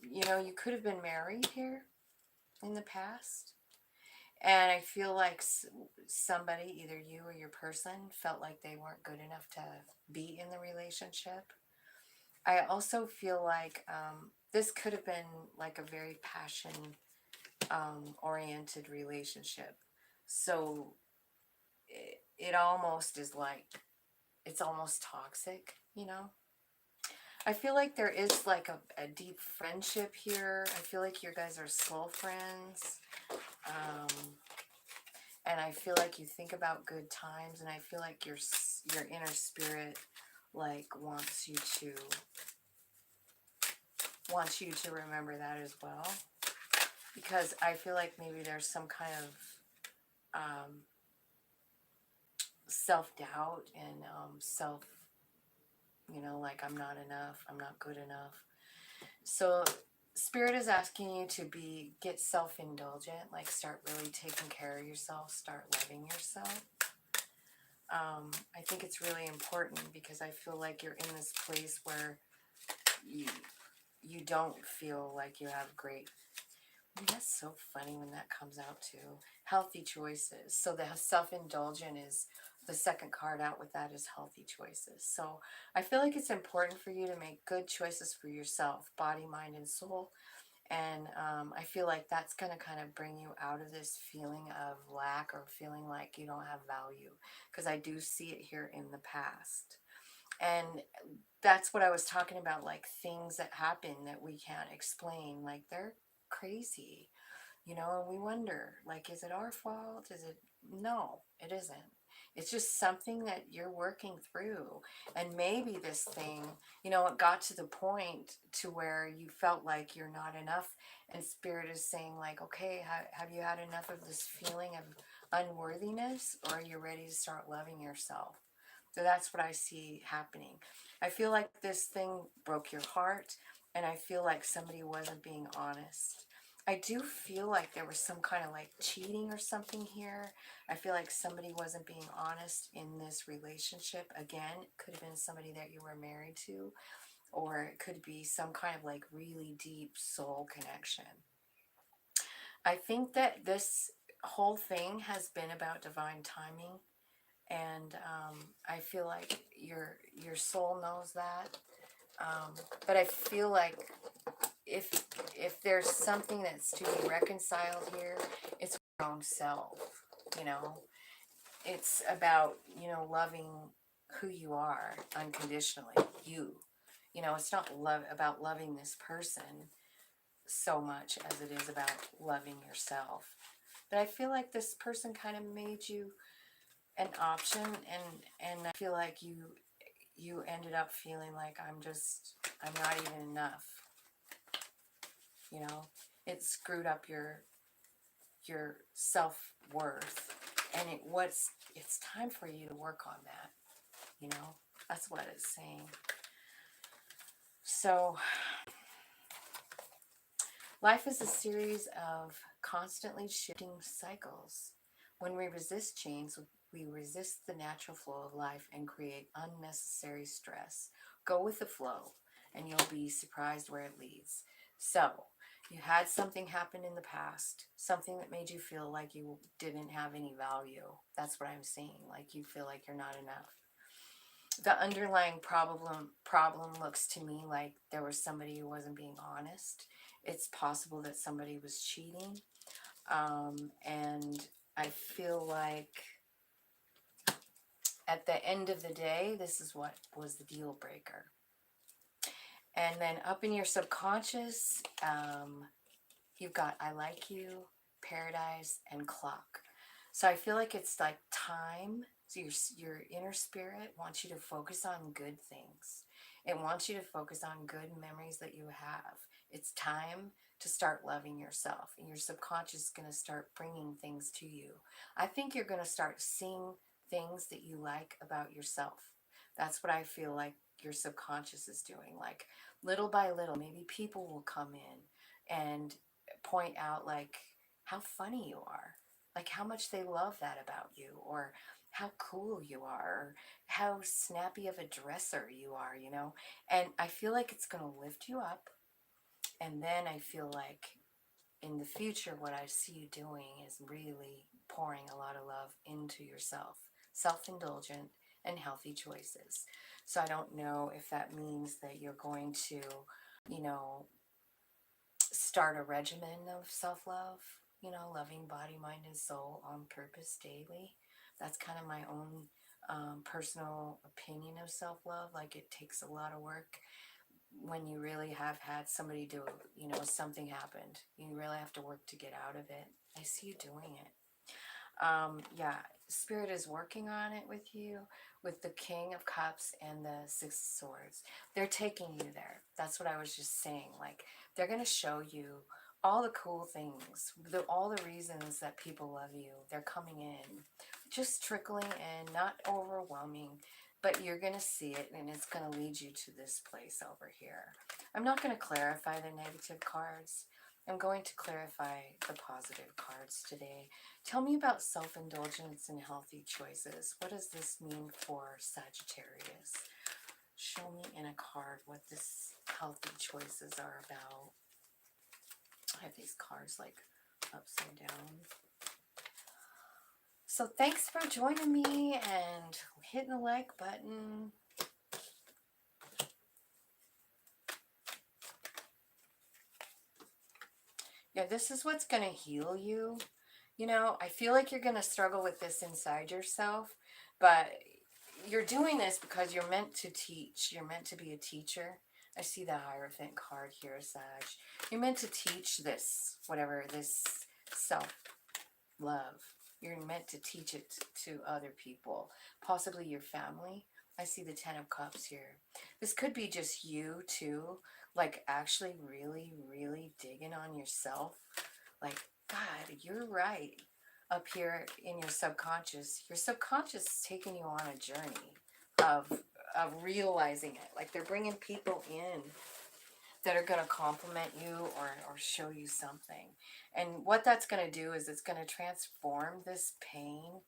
you could have been married here in the past. And I feel like somebody, either you or your person, felt like they weren't good enough to be in the relationship. I also feel like this could have been like a very passion oriented relationship. So it almost is like, it's almost toxic, I feel like there is like a deep friendship here. I feel like you guys are soul friends. And I feel like you think about good times, and I feel like your inner spirit like wants you to remember that as well. Because I feel like maybe there's some kind of self-doubt and like, I'm not enough, I'm not good enough. So Spirit is asking you to get self-indulgent, like start really taking care of yourself, start loving yourself. I think it's really important, because I feel like you're in this place where you don't feel like you have great, that's so funny when that comes out too, healthy choices. So the self-indulgent is the second card out with that, is healthy choices. So I feel like it's important for you to make good choices for yourself, body, mind, and soul. And I feel like that's going to kind of bring you out of this feeling of lack, or feeling like you don't have value, because I do see it here in the past. And that's what I was talking about, like things that happen that we can't explain, like they're crazy, and we wonder, like, is it our fault? No, it isn't. It's just something that you're working through. And maybe this thing, it got to the point to where you felt like you're not enough. And Spirit is saying like, okay, have you had enough of this feeling of unworthiness? Or are you ready to start loving yourself? So that's what I see happening. I feel like this thing broke your heart. And I feel like somebody wasn't being honest. I do feel like there was some kind of like cheating or something here. I feel like somebody wasn't being honest in this relationship. Again, it could have been somebody that you were married to, or it could be some kind of like really deep soul connection. I think that this whole thing has been about divine timing, and I feel like your soul knows that. But I feel like if there's something that's to be reconciled here, it's your own self, it's about, you know, loving who you are unconditionally. You know, it's not about loving this person so much as it is about loving yourself. But I feel like this person kind of made you an option, and I feel like you ended up feeling like I'm not even enough. You know, it screwed up your self-worth, and it's time for you to work on that. You know, that's what it's saying. So life is a series of constantly shifting cycles. When we resist change, we resist the natural flow of life and create unnecessary stress. Go with the flow, and you'll be surprised where it leads. So, you had something happen in the past, something that made you feel like you didn't have any value. That's what I'm saying. Like you feel like you're not enough. The underlying problem looks to me like there was somebody who wasn't being honest. It's possible that somebody was cheating, and I feel like at the end of the day, this is what was the deal breaker. And then up in your subconscious, you've got I like you, paradise, and clock. So I feel like it's like time. So your inner spirit wants you to focus on good things. It wants you to focus on good memories that you have. It's time to start loving yourself. And your subconscious is going to start bringing things to you. I think you're going to start seeing things that you like about yourself. That's what I feel like your subconscious is doing. Like little by little, maybe people will come in and point out like how funny you are, like how much they love that about you, or how cool you are, or how snappy of a dresser you are, you know. And I feel like it's going to lift you up. And then I feel like in the future, what I see you doing is really pouring a lot of love into yourself, self-indulgent and healthy choices. So I don't know if that means that you're going to, you know, start a regimen of self-love, you know, loving body, mind, and soul on purpose daily. That's kind of my own personal opinion of self-love. Like it takes a lot of work when you really have had somebody do, you know, something happened. You really have to work to get out of it. I see you doing it. Yeah, Spirit is working on it with you, with the King of Cups and the Six of Swords. They're taking you there. That's what I was just saying. Like, they're going to show you all the cool things, all the reasons that people love you. They're coming in, just trickling in, not overwhelming, but you're going to see it, and it's going to lead you to this place over here. I'm not going to clarify the negative cards. I'm going to clarify the positive cards today. Tell me about self-indulgence and healthy choices. What does this mean for Sagittarius? Show me in a card what this healthy choices are about. I have these cards like upside down. So thanks for joining me and hitting the like button. Yeah, this is what's going to heal you. You know, I feel like you're going to struggle with this inside yourself, but you're doing this because you're meant to teach. You're meant to be a teacher. I see the Hierophant card here, Sag. You're meant to teach this, whatever, this self-love. You're meant to teach it to other people, possibly your family. I see the Ten of Cups here. This could be just you, too, like actually really, really digging on yourself. Like, God, you're right. Up here in your subconscious is taking you on a journey of realizing it. Like they're bringing people in that are going to compliment you or show you something. And what that's going to do is it's going to transform this pain.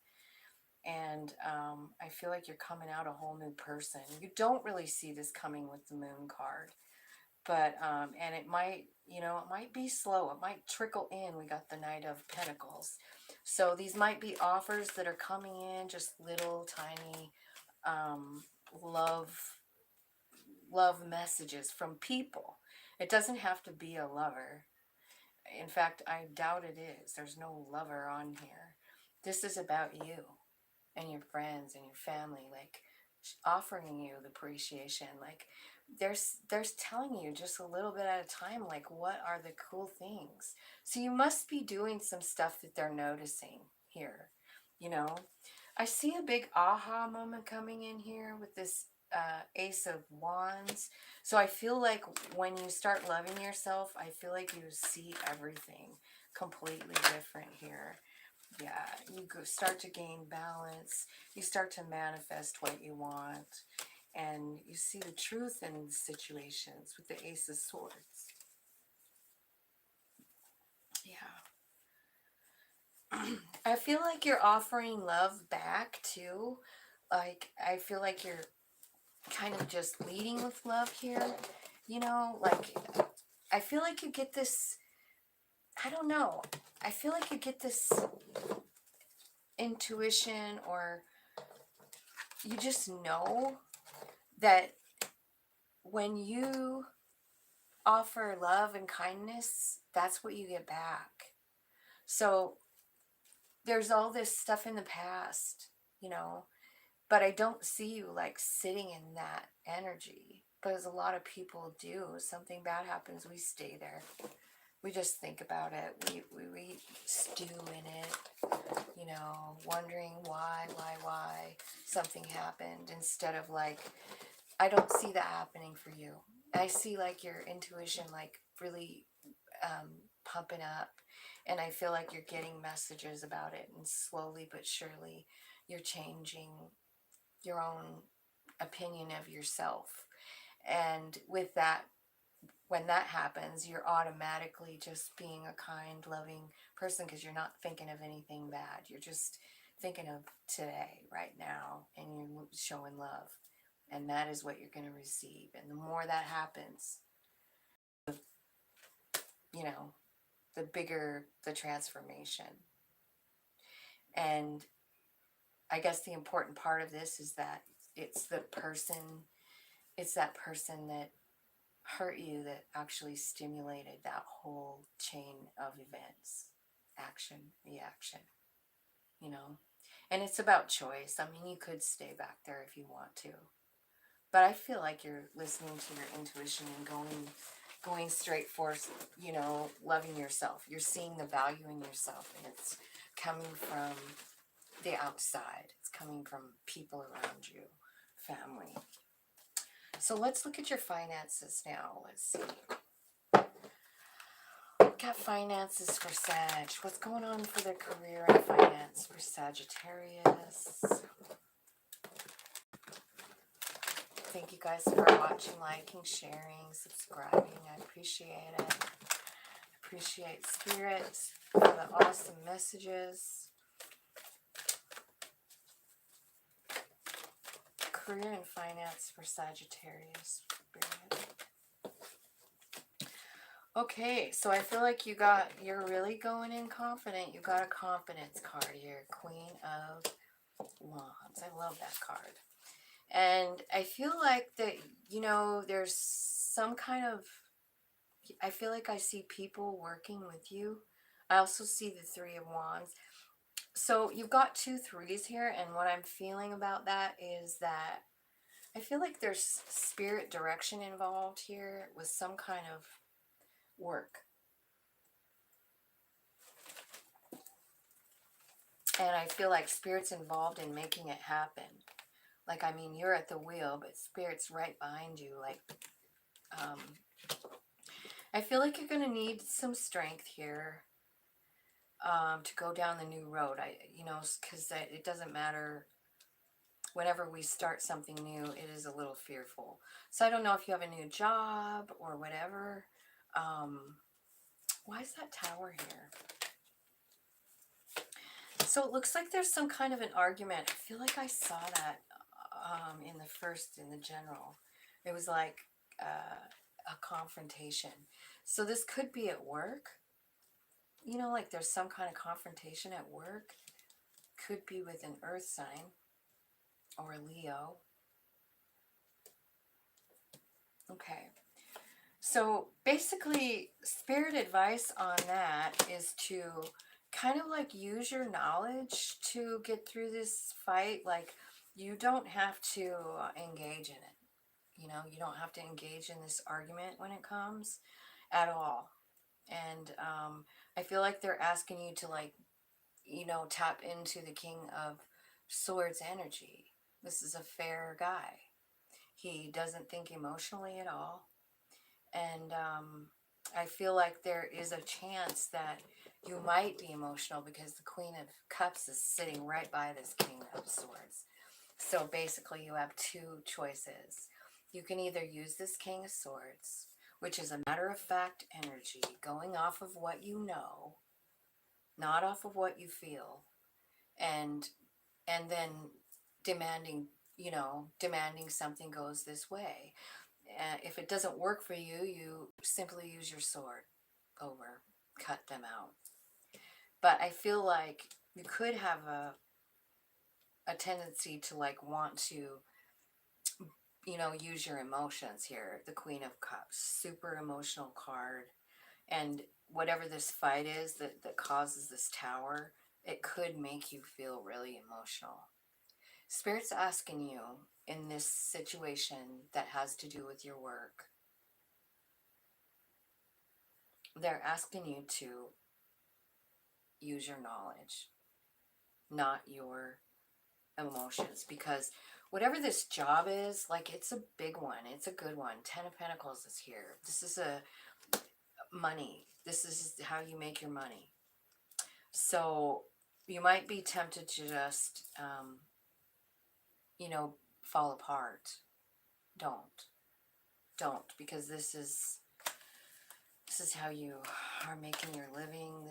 And I feel like you're coming out a whole new person. You don't really see this coming with the Moon card. But, and it might, you know, it might be slow. It might trickle in. We got the Knight of Pentacles. So these might be offers that are coming in, just little tiny love messages from people. It doesn't have to be a lover. In fact, I doubt it is. There's no lover on here. This is about you. and your friends and your family, like offering you the appreciation. Like there's telling you just a little bit at a time, like what are the cool things. So you must be doing some stuff that they're noticing here, you know. I see a big aha moment coming in here with this Ace of Wands. So I feel like when you start loving yourself, I feel like you see everything completely different here. Yeah, you start to gain balance. You start to manifest what you want. And you see the truth in situations with the Ace of Swords. Yeah. I feel like you're offering love back too. Like, I feel like you're kind of just leading with love here. You know, like, I feel like you get this, I don't know. I feel like you get this intuition, or you just know that when you offer love and kindness, that's what you get back. So there's all this stuff in the past, you know, but I don't see you like sitting in that energy. Because a lot of people do. Something bad happens, we stay there. We just think about it. We stew in it, you know, wondering why something happened, instead of like, I don't see that happening for you. I see like your intuition like really pumping up, and I feel like you're getting messages about it, and slowly but surely you're changing your own opinion of yourself. And with that, when that happens, you're automatically just being a kind, loving person, because you're not thinking of anything bad. You're just thinking of today, right now, and you're showing love. And that is what you're going to receive. And the more that happens, you know, the bigger the transformation. And I guess the important part of this is that it's that person that hurt you that actually stimulated that whole chain of events. Action, reaction, you know. And it's about choice. I mean, you could stay back there if you want to. But I feel like you're listening to your intuition and going straight for, you know, loving yourself. You're seeing the value in yourself, and it's coming from the outside. It's coming from people around you, family. So let's look at your finances now. Let's see. Got finances for Sag. What's going on for their career and finance for Sagittarius? Thank you guys for watching, liking, sharing, subscribing. I appreciate it. I appreciate Spirit for the awesome messages. Career and finance for Sagittarius. Spirit. Okay, so I feel like you're really going in confident. You got a confidence card here. Queen of Wands. I love that card. And I feel like that, you know, there's some kind of, I feel like I see people working with you. I also see the Three of Wands. So you've got 2 3s here, and what I'm feeling about that is that I feel like there's spirit direction involved here with some kind of work. And I feel like Spirit's involved in making it happen. Like, I mean, you're at the wheel, but Spirit's right behind you. Like, I feel like you're going to need some strength here to go down the new road. You know, because it doesn't matter. Whenever we start something new, it is a little fearful. So I don't know if you have a new job or whatever. Why is that Tower here? So it looks like there's some kind of an argument. I feel like I saw that in the general. It was like a confrontation. So this could be at work. You know, like there's some kind of confrontation at work. Could be with an earth sign or a Leo. Okay. So basically, spirit advice on that is to kind of like use your knowledge to get through this fight. Like, you don't have to engage in it. You know, you don't have to engage in this argument when it comes at all. And I feel like they're asking you to, like, you know, tap into the King of Swords energy. This is a fair guy. He doesn't think emotionally at all. And I feel like there is a chance that you might be emotional because the Queen of Cups is sitting right by this King of Swords. So basically you have two choices. You can either use this King of Swords, which is a matter-of-fact energy, going off of what you know, not off of what you feel, and then demanding, you know, demanding something goes this way. If it doesn't work for you, you simply use your sword over, cut them out. But I feel like you could have a tendency to, like, want to, you know, use your emotions here. The Queen of Cups, super emotional card. And whatever this fight is that causes this tower, it could make you feel really emotional. Spirit's asking you in this situation that has to do with your work, they're asking you to use your knowledge, not your emotions, because whatever this job is, like, it's a big one, it's a good one. 10 of Pentacles is here. This is a money. This is how you make your money. So you might be tempted to just you know, fall apart. Don't, because this is how you are making your living.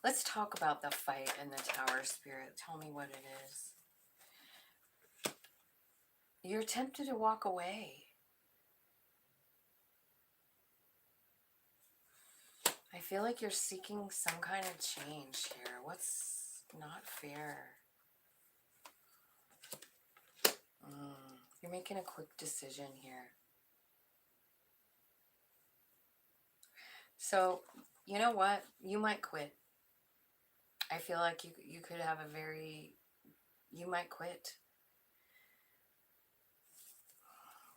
Let's talk about the fight and the tower, Spirit. Tell me what it is. You're tempted to walk away. I feel like you're seeking some kind of change here. What's not fair? You're making a quick decision here. So, you know what? You might quit. I feel like you could have you might quit.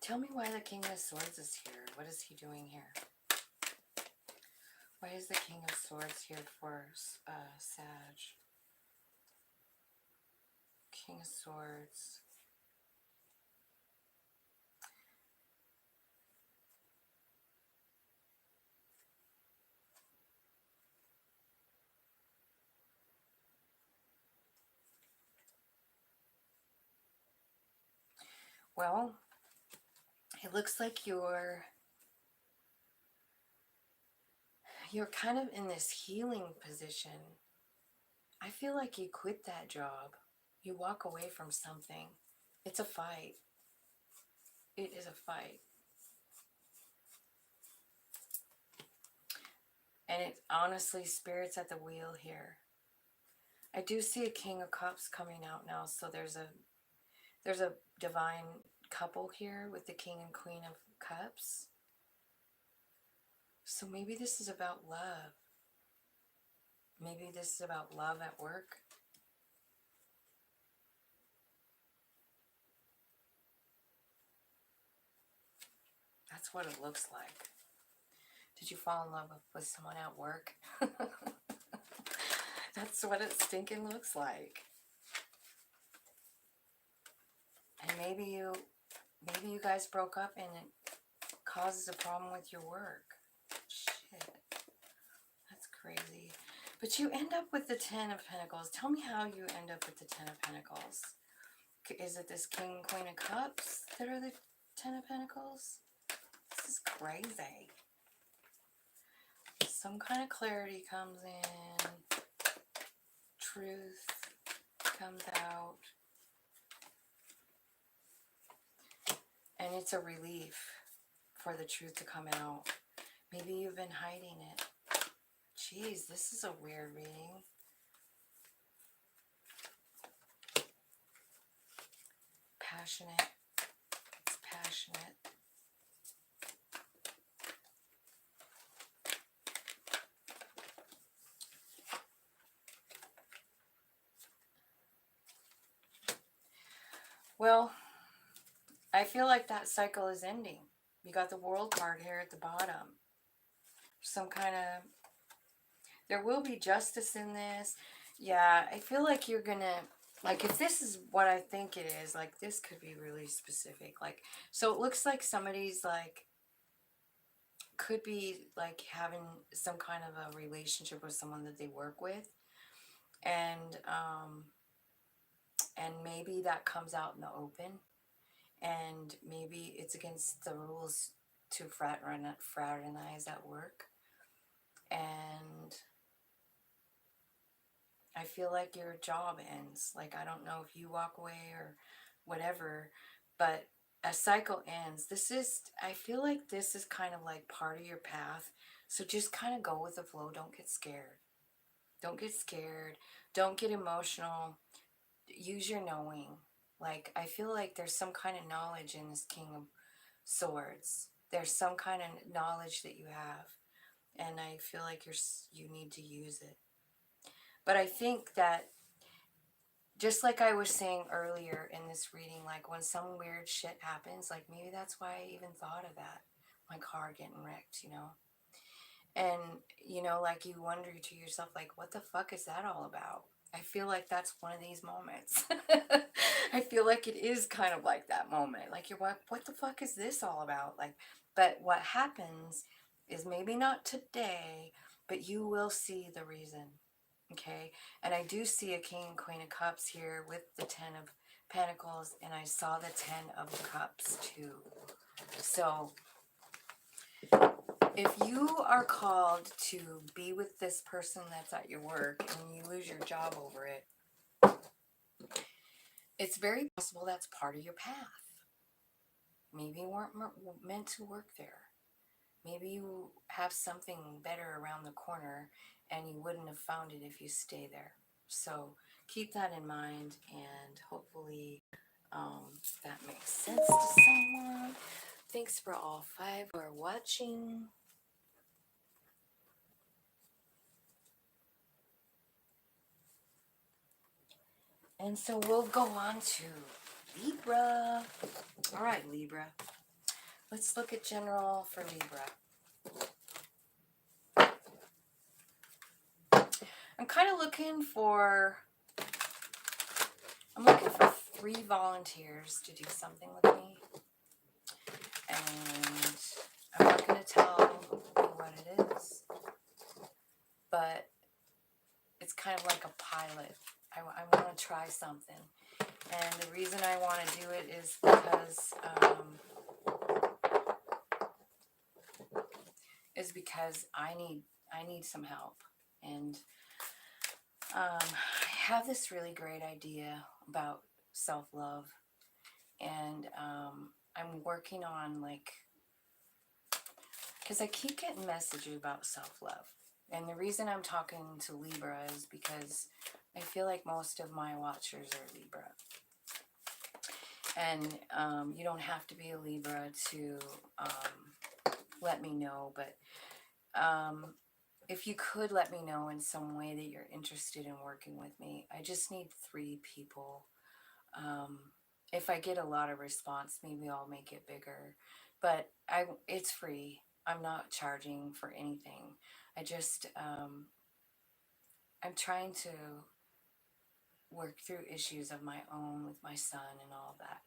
Tell me why the King of Swords is here. What is he doing here? Why is the King of Swords here for Sag? King of Swords. Well, it looks like you're kind of in this healing position. I feel like you quit that job. You walk away from something. It's a fight. It is a fight. And it honestly, Spirit's at the wheel here. I do see a King of Cups coming out now, so there's a divine couple here with the King and Queen of Cups. So maybe this is about love. Maybe this is about love at work. That's what it looks like. Did you fall in love with someone at work? That's what it stinking looks like. And maybe you guys broke up and it causes a problem with your work. Shit. That's crazy. But you end up with the 10 of Pentacles. Tell me how you end up with the 10 of Pentacles. Is it this King and Queen of Cups that are the 10 of Pentacles? This is crazy. Some kind of clarity comes in. Truth comes out. And it's a relief for the truth to come out. Maybe you've been hiding it. Jeez, this is a weird reading. Passionate. It's passionate. Well, I feel like that cycle is ending. You got the World card here at the bottom. Some kind of, there will be justice in this. Yeah, I feel like you're gonna, like, if this is what I think it is, like, this could be really specific. Like, so it looks like somebody's, like, could be, like, having some kind of a relationship with someone that they work with. And maybe that comes out in the open. And maybe it's against the rules to fraternize at work. And I feel like your job ends. Like, I don't know if you walk away or whatever, but a cycle ends. This is, I feel like this is kind of like part of your path. So just kind of go with the flow. Don't get scared. Don't get scared. Don't get emotional. Use your knowing. Like, I feel like there's some kind of knowledge in this King of Swords. There's some kind of knowledge that you have. And I feel like you need to use it. But I think that, just like I was saying earlier in this reading, like when some weird shit happens, like maybe that's why I even thought of that. My car getting wrecked, you know? And, you know, like you wonder to yourself, like, what the fuck is that all about? I feel like that's one of these moments. I feel like it is kind of like that moment. Like, you're like, what the fuck is this all about? Like, but what happens is maybe not today, but you will see the reason. Okay. And I do see a King and Queen of Cups here with the 10 of Pentacles, and I saw the 10 of Cups too. So if you are called to be with this person that's at your work and you lose your job over it, it's very possible that's part of your path. Maybe you weren't meant to work there. Maybe you have something better around the corner and you wouldn't have found it if you stay there. So keep that in mind, and hopefully that makes sense to someone. Thanks for all 5 who are watching. And so we'll go on to Libra. All right, Libra. Let's look at general for Libra. I'm kind of looking for, I'm looking for 3 volunteers to do something with me. And I'm not going to tell you what it is, but it's kind of like a pilot. I want to try something. And the reason I want to do it is because I need some help. And I have this really great idea about self-love, and I'm working on, like, because I keep getting messages about self-love. And the reason I'm talking to Libra is because I feel like most of my watchers are Libra. And you don't have to be a Libra to let me know, but if you could let me know in some way that you're interested in working with me. I just need 3 people. If I get a lot of response, maybe I'll make it bigger. But it's free. I'm not charging for anything. I just, I'm trying to work through issues of my own with my son and all that.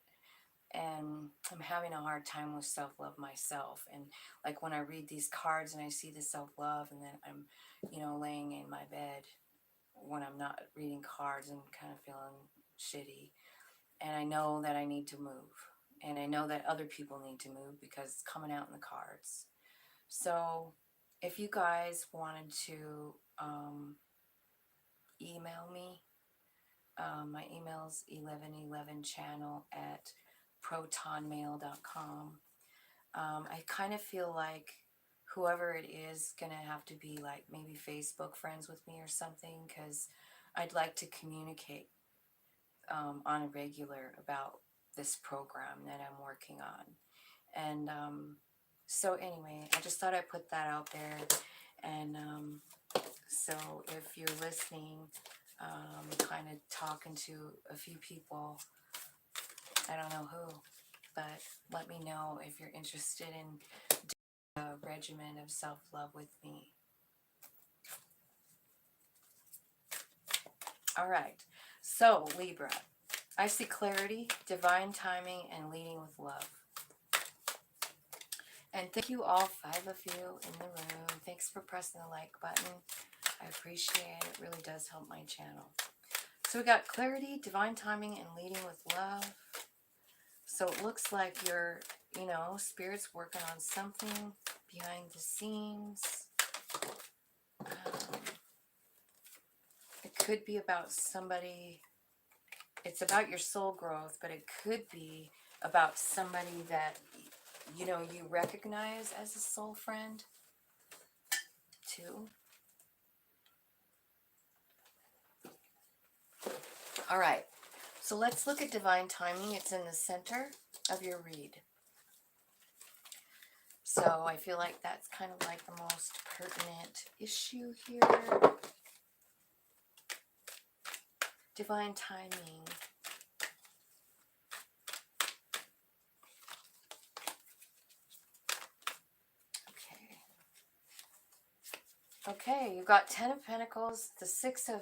And I'm having a hard time with self-love myself. And like when I read these cards and I see the self-love, and then I'm, you know, laying in my bed when I'm not reading cards and kind of feeling shitty. And I know that I need to move. And I know that other people need to move because it's coming out in the cards. So if you guys wanted to email me, my email's 1111channel@protonmail.com. I kind of feel like whoever it is going to have to be like maybe Facebook friends with me or something, because I'd like to communicate on a regular about this program that I'm working on. And so anyway, I just thought I'd put that out there. And so if you're listening, kind of talking to a few people, I don't know who, but let me know if you're interested in doing a regimen of self-love with me. All right, so Libra, I see clarity, divine timing, and leading with love. And thank you all 5 of you in the room. Thanks for pressing the like button. I appreciate it. It really does help my channel. So we got clarity, divine timing, and leading with love. So it looks like you're, you know, Spirit's working on something behind the scenes. It could be about somebody, it's about your soul growth, but it could be about somebody that, you know, you recognize as a soul friend too. All right, so let's look at divine timing. It's in the center of your read. So I feel like that's kind of like the most pertinent issue here. Divine timing. Okay, you've got 10 of Pentacles, the 6 of...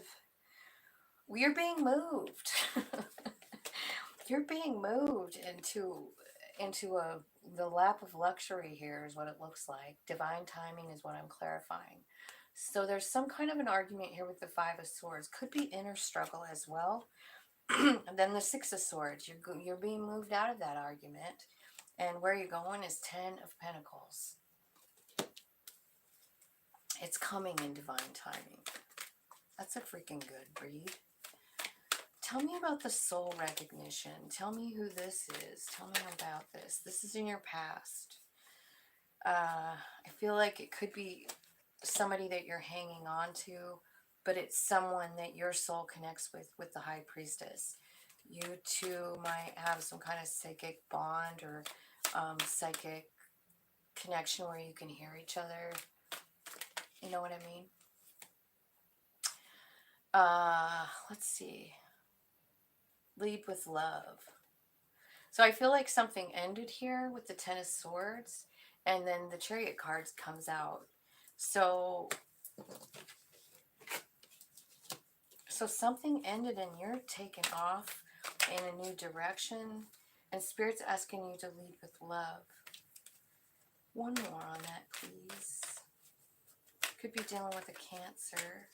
You're being moved. You're being moved into the lap of luxury here is what it looks like. Divine timing is what I'm clarifying. So there's some kind of an argument here with the 5 of Swords. Could be inner struggle as well. And then the 6 of Swords. You're being moved out of that argument. And where you're going is 10 of Pentacles. It's coming in divine timing. That's a freaking good read. Tell me about the soul recognition. Tell me who this is. Tell me about this. This is in your past. I feel like it could be somebody that you're hanging on to, but it's someone that your soul connects with the High Priestess. You two might have some kind of psychic bond or psychic connection where you can hear each other. You know what I mean? Let's see. Lead with love. So I feel like something ended here with the 10 of Swords, and then the Chariot cards comes out. So something ended and you're taking off in a new direction, and Spirit's asking you to lead with love. One more on that, please. Could be dealing with a Cancer.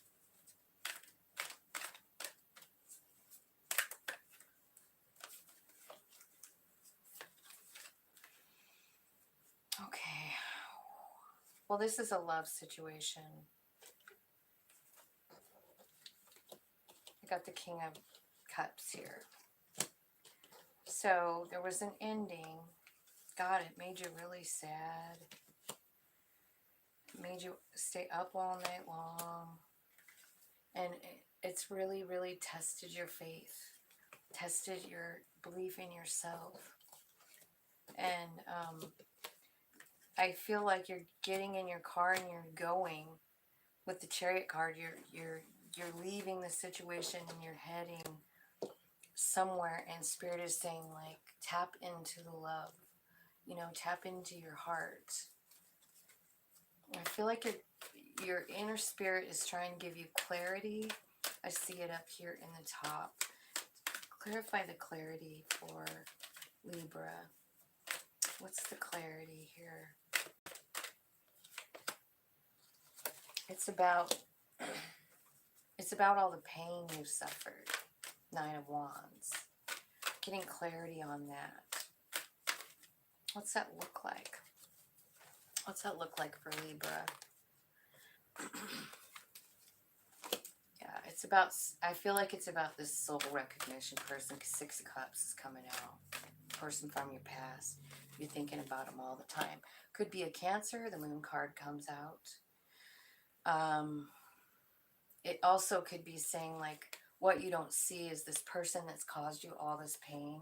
Okay. Well, this is a love situation. I got the King of Cups here. So there was an ending. God, it made you really sad. It made you stay up all night long. And it's really, really tested your faith. Tested your belief in yourself. And I feel like you're getting in your car and you're going with the Chariot card. You're leaving the situation and you're heading somewhere, and Spirit is saying, like, tap into the love. You know, tap into your heart. I feel like your inner spirit is trying to give you clarity. I see it up here in the top. Clarify the clarity for Libra. What's the clarity here? It's about all the pain you've suffered. 9 of Wands. Getting clarity on that. What's that look like? What's that look like for Libra? Yeah, it's about, I feel like it's about this soul recognition person. 6 of Cups is coming out. Person from your past. You're thinking about them all the time. Could be a Cancer. The Moon card comes out. It also could be saying, like, what you don't see is this person that's caused you all this pain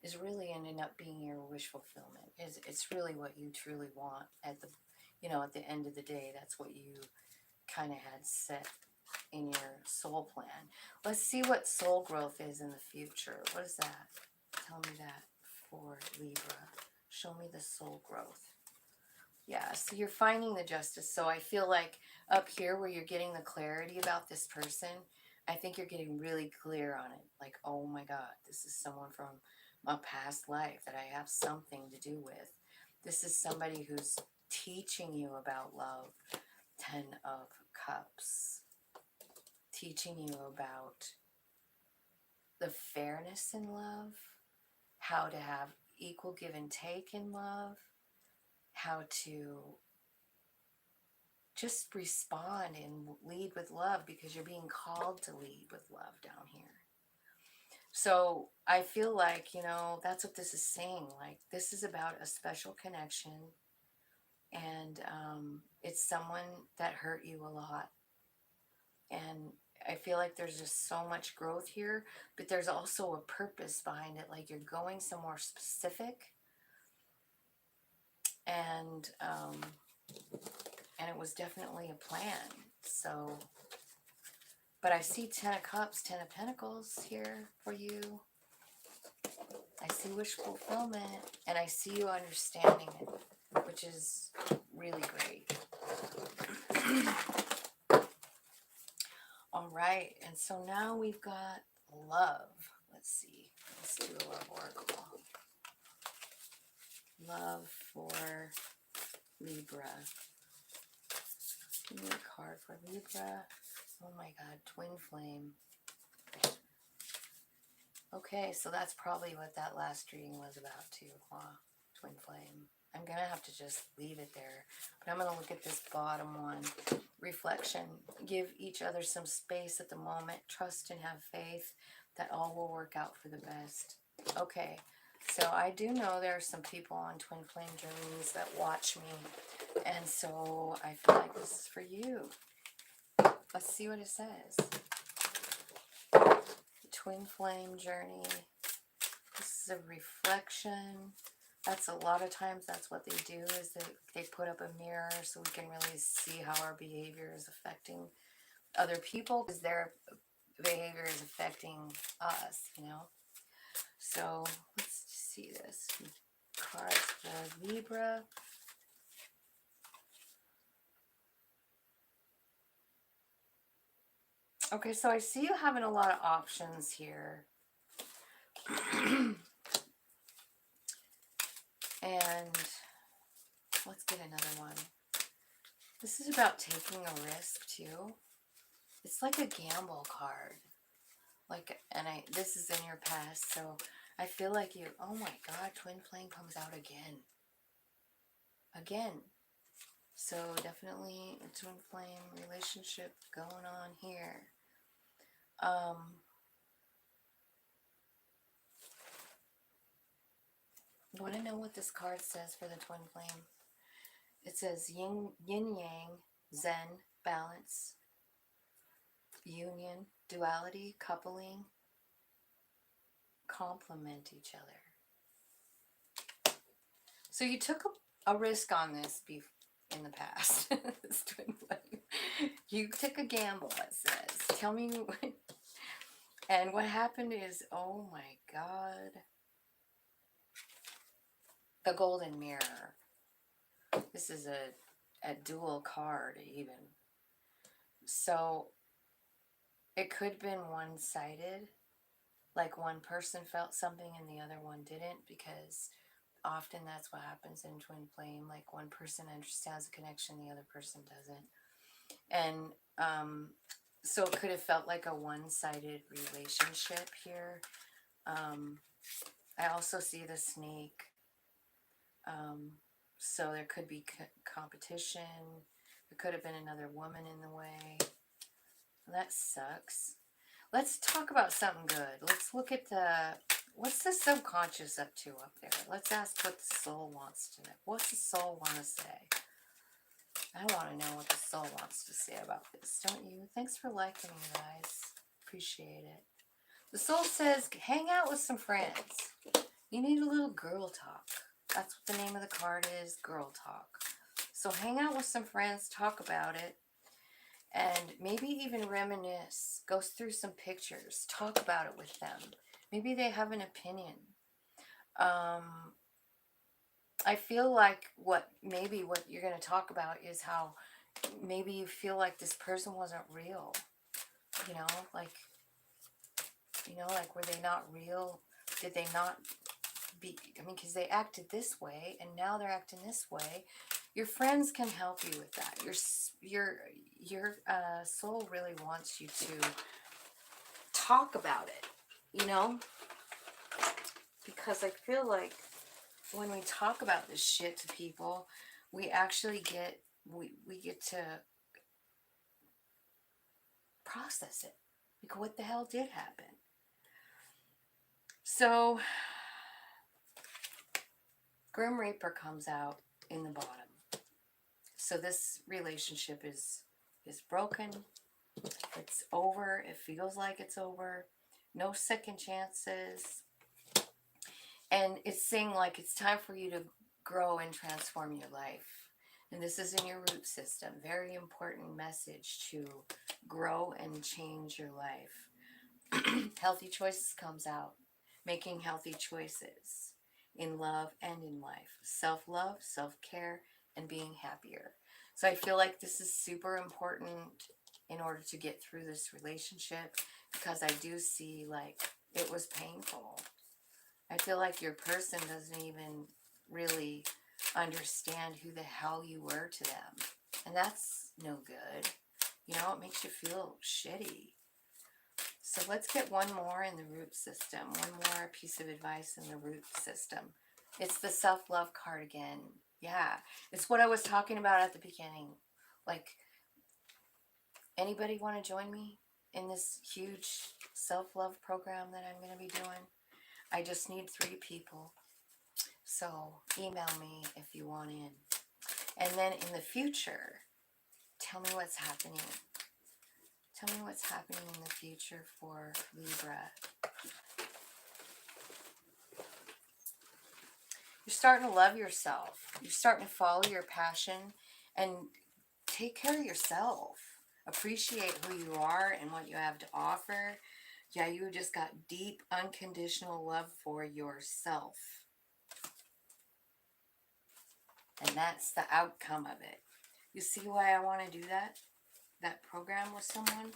is really ending up being your wish fulfillment. It's really what you truly want at the, you know, at the end of the day. That's what you kind of had set in your soul plan. Let's see what soul growth is in the future. What is that? Tell me that. for Libra. Show me the soul growth. Yeah, so you're finding the justice. So I feel like up here where you're getting the clarity about this person, I think you're getting really clear on it. Like, oh my God, this is someone from a past life that I have something to do with. This is somebody who's teaching you about love. 10 of Cups. Teaching you about the fairness in love, how to have equal give and take in love, how to just respond and lead with love, because you're being called to lead with love down here. So I feel like, you know, that's what this is saying. Like, this is about a special connection, and it's someone that hurt you a lot. And I feel like there's just so much growth here, but there's also a purpose behind it. Like, you're going somewhere specific, and it was definitely a plan. So, but I see 10 of Cups, 10 of Pentacles here for you. I see wish fulfillment, and I see you understanding it, which is really great. All right, and so now we've got love. Let's see. Let's do a love oracle. Love for Libra. Give me a card for Libra. Oh my God, twin flame. Okay, so that's probably what that last reading was about too, huh? Twin flame. I'm going to have to just leave it there. But I'm going to look at this bottom one. Reflection. Give each other some space at the moment. Trust and have faith that all will work out for the best. Okay, so I do know there are some people on twin flame journeys that watch me. And so I feel like this is for you. Let's see what it says. Twin flame journey. This is a reflection. That's a lot of times that's what they do, is they put up a mirror so we can really see how our behavior is affecting other people, because their behavior is affecting us, you know. So let's see this. Cards for Libra. Okay, so I see you having a lot of options here. And let's get another one. This is about taking a risk too. It's like a gamble card. Like, and this is in your past, so I feel like you, oh my God, twin flame comes out again. Again. So definitely a twin flame relationship going on here. Want to know what this card says for the twin flame? It says yin yang, zen, balance, union, duality, coupling, complement each other. So you took a risk on this in the past. This twin flame. You took a gamble, it says. Tell me what. And what happened is, oh my God. The golden mirror. This is a dual card even. So it could have been one-sided. Like one person felt something and the other one didn't, because often that's what happens in twin flame. Like one person understands the connection, the other person doesn't. And so it could have felt like a one-sided relationship here. I also see the snake. So there could be competition. There could have been another woman in the way. That sucks. Let's talk about something good. Let's look at what's the subconscious up to up there? Let's ask what the soul wants to know. What's the soul want to say? I want to know what the soul wants to say about this, don't you? Thanks for liking me, guys. Appreciate it. The soul says, hang out with some friends. You need a little girl talk. That's what the name of the card is, girl talk. So hang out with some friends, talk about it, and maybe even reminisce. Go through some pictures, talk about it with them. Maybe they have an opinion. I feel like what you're going to talk about is how maybe you feel like this person wasn't real, you know, like, like, were they not real? Did they not be, I mean, because they acted this way and now they're acting this way. Your friends can help you with that. Your soul really wants you to talk about it, because I feel like when we talk about this shit to people, we actually we get to process it. Like, what the hell did happen? So, Grim Reaper comes out in the bottom. So this relationship is broken. It's over. It feels like it's over. No second chances. And it's saying like it's time for you to grow and transform your life. And this is in your root system. Very important message to grow and change your life. Healthy choices comes out. Making healthy choices in love and in life. Self-love, self-care, and being happier. So I feel like this is super important in order to get through this relationship, because I do see like it was painful. I feel like your person doesn't even really understand who the hell you were to them. And that's no good. It makes you feel shitty. So let's get one more in the root system. One more piece of advice in the root system. It's the self-love card again. Yeah, it's what I was talking about at the beginning. Like, anybody want to join me in this huge self-love program that I'm going to be doing? I just need 3 people. So email me if you want in. And then in the future, tell me what's happening. Tell me what's happening in the future for Libra. You're starting to love yourself. You're starting to follow your passion and take care of yourself. Appreciate who you are and what you have to offer. Yeah, you just got deep, unconditional love for yourself. And that's the outcome of it. You see why I want to do that program with someone?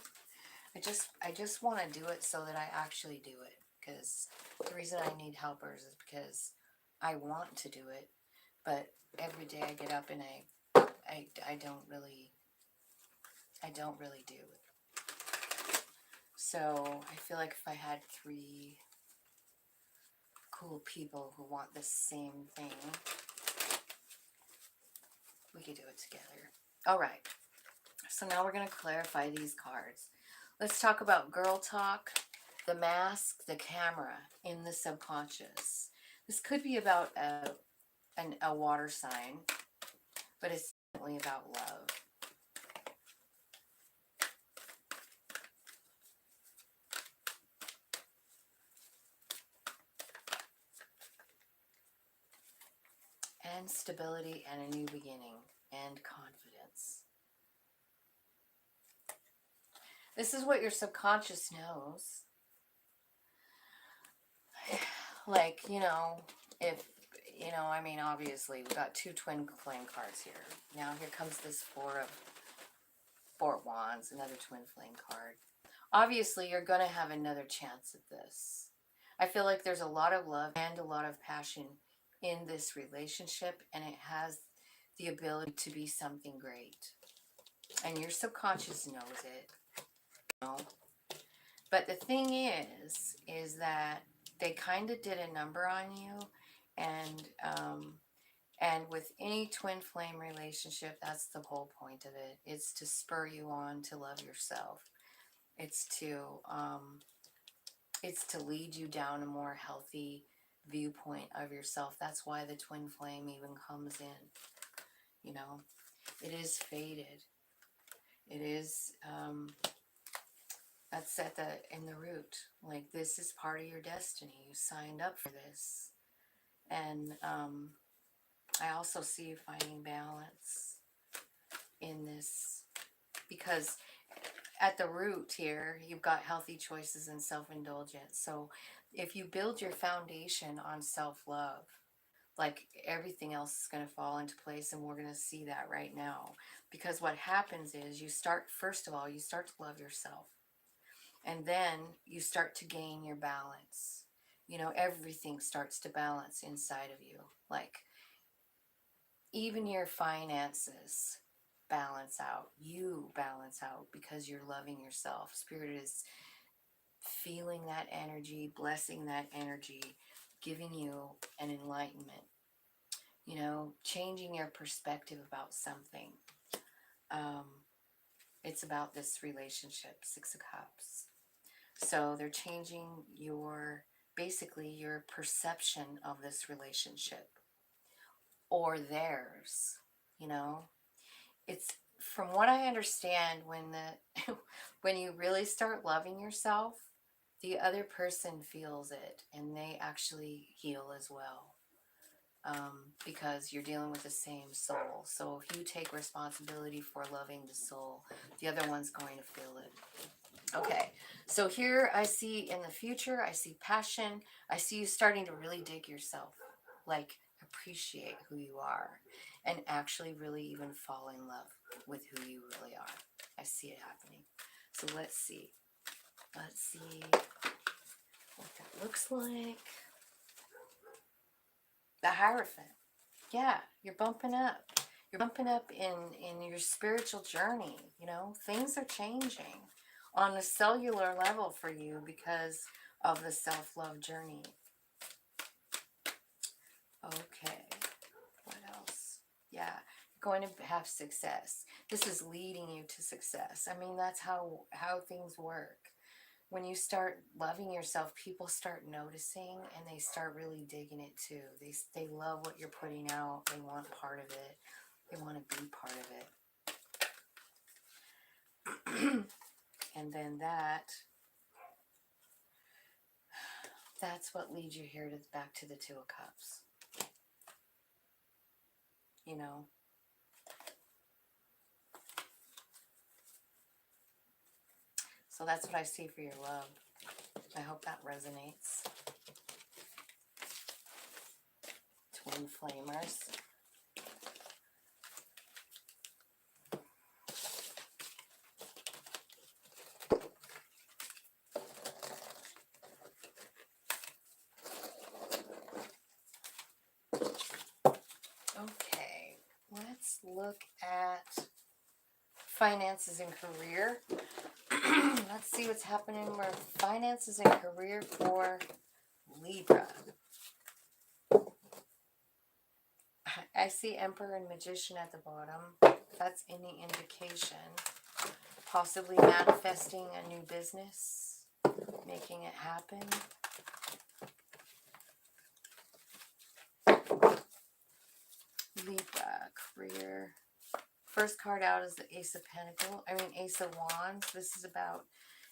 I just want to do it so that I actually do it. Because the reason I need helpers is because I want to do it, but every day I get up and I don't really do it. So I feel like if I had 3 cool people who want the same thing, we could do it together. All right. So now we're going to clarify these cards. Let's talk about girl talk, the mask, the camera in the subconscious. This could be about a water sign, but it's definitely about love. And stability and a new beginning and confidence. This is what your subconscious knows. Like, if, I mean, obviously, we got 2 twin flame cards here. Now, here comes this 4 of wands, another twin flame card. Obviously, you're going to have another chance at this. I feel like there's a lot of love and a lot of passion in this relationship, and it has the ability to be something great. And your subconscious knows it. But the thing is that they kind of did a number on you, and with any twin flame relationship, that's the whole point of it. It's to spur you on to love yourself. It's to lead you down a more healthy viewpoint of yourself. That's why the twin flame even comes in. It is fated. It is that's in the root. Like, this is part of your destiny. You signed up for this. And I also see you finding balance in this, because at the root here, you've got healthy choices and self-indulgence. So if you build your foundation on self-love, like everything else is going to fall into place, and we're going to see that right now. Because what happens is you start, first of all, you start to love yourself, and then you start to gain your balance. You know, everything starts to balance inside of you. Like even your finances balance out. You balance out because you're loving yourself. Spirit is feeling that energy, blessing that energy, giving you an enlightenment, you know, changing your perspective about something. It's about this relationship, Six of Cups. So they're changing your, basically your perception of this relationship or theirs, you know. It's, from what I understand, when the when you really start loving yourself, the other person feels it and they actually heal as well. Because you're dealing with the same soul. So if you take responsibility for loving the soul, the other one's going to feel it. Okay, so here I see in the future, I see passion. I see you starting to really dig yourself, like appreciate who you are, and actually really even fall in love with who you really are. I see it happening. So let's see. Let's see what that looks like. The Hierophant. Yeah, you're bumping up. You're bumping up in your spiritual journey. You know, things are changing on a cellular level for you because of the self-love journey. Okay, what else? Yeah, you're going to have success. This is leading you to success. I mean, that's how things work. When you start loving yourself, people start noticing and they start really digging it too. They love what you're putting out. They want part of it. They want to be part of it. And then that's what leads you here to back to the Two of Cups. You know. So that's what I see for your love. I hope that resonates. Twin Flamers. Okay, let's look at finances and career. Let's see what's happening with finances and career for Libra. I see Emperor and Magician at the bottom. That's any indication. Possibly manifesting a new business, making it happen. Libra, career. First card out is the Ace of Pentacles. Ace of Wands. This is about,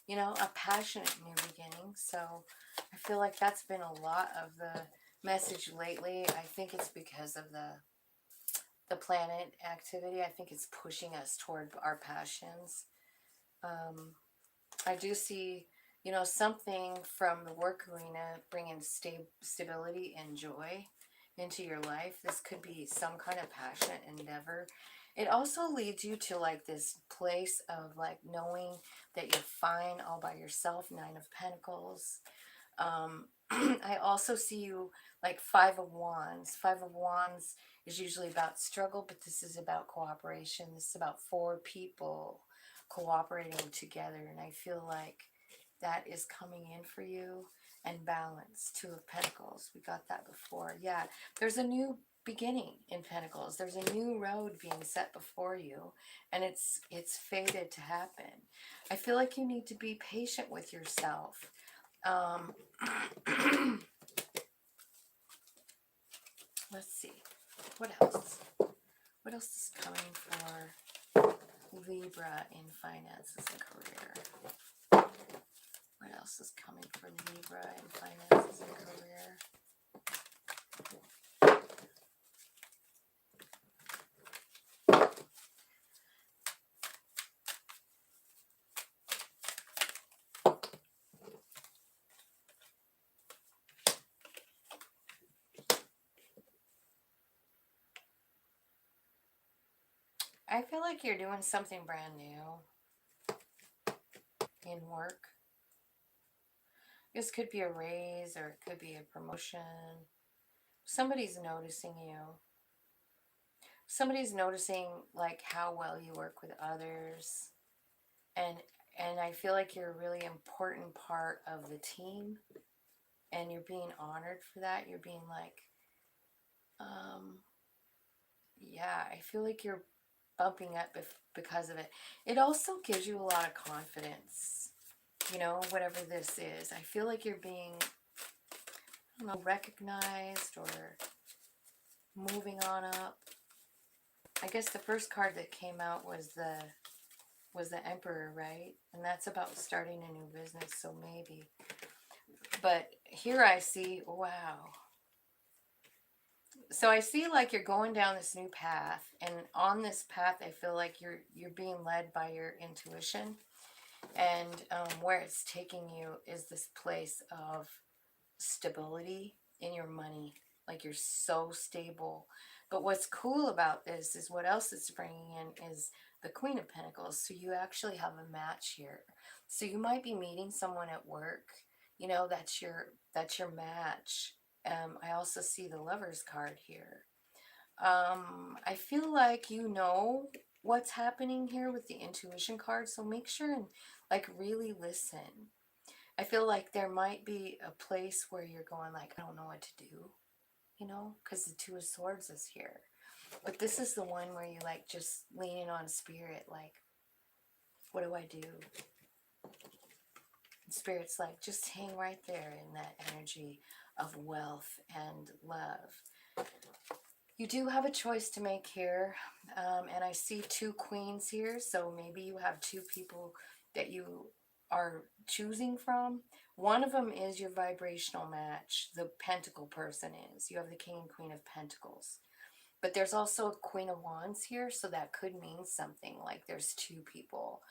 you know, a passionate new beginning. So I feel like that's been a lot of the message lately. I think it's because of the planet activity. I think it's pushing us toward our passions. I do see, you know, something from the work arena bringing stability and joy into your life. This could be some kind of passionate endeavor. It also leads you to like this place of like knowing that you're fine all by yourself. Nine of Pentacles. I also see you like Five of Wands. Five of Wands is usually about struggle, but this is about cooperation. This is about four people cooperating together, and I feel like that is coming in for you. And balance, Two of Pentacles. We got that before. Yeah, there's a new beginning in Pentacles. There's a new road being set before you, and it's fated to happen. I feel like you need to be patient with yourself. Let's see. What else? What else is coming for Libra in finances and career? What else is coming for Libra in finances and career? I feel like you're doing something brand new in work. This could be a raise or it could be a promotion. Somebody's noticing you. Somebody's noticing like how well you work with others. And I feel like you're a really important part of the team. And you're being honored for that. You're being like, yeah, I feel like you're bumping up because of it. It also gives you a lot of confidence, you know, whatever this is. I feel like you're being, I don't know, recognized or moving on up. I guess the first card that came out was the Emperor, right? And that's about starting a new business, so maybe. But here I see, wow. So I see like you're going down this new path, and on this path I feel like you're being led by your intuition, and where it's taking you is this place of stability in your money. Like you're so stable. But what's cool about this is what else it's bringing in is the Queen of Pentacles. So you actually have a match here. So you might be meeting someone at work, you know, that's your match. I also see the Lovers card here. I feel like you know what's happening here with the intuition card, so make sure and like really listen. I feel like there might be a place where you're going like, I don't know what to do, you know, because the Two of Swords is here. But this is the one where you like just leaning on spirit, like, what do I do? And spirit's like, just hang right there in that energy of wealth and love. You do have a choice to make here, and I see two queens here, so maybe you have two people that you are choosing from. One of them is your vibrational match, the Pentacle person is. You have the King and Queen of Pentacles. But there's also a Queen of Wands here, so that could mean something, like there's two people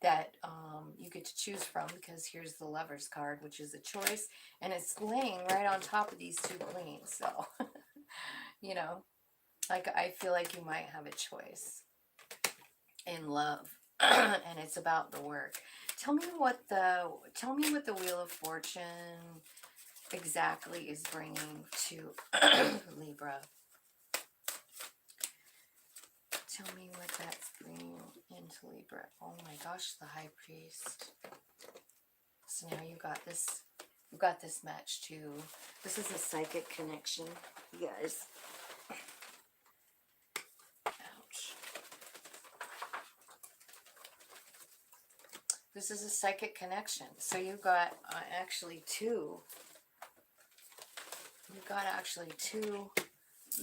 that you get to choose from, because here's the Lovers card, which is a choice, and it's laying right on top of these two queens, so, you know. Like, I feel like you might have a choice in love, and it's about the work. Tell me what the Wheel of Fortune exactly is bringing to Libra. Tell me what that's bringing into Libra. Oh my gosh, the High Priest. So now you got this match too. This is a psychic connection, you guys. This is a psychic connection. So you've got actually two. You've got actually two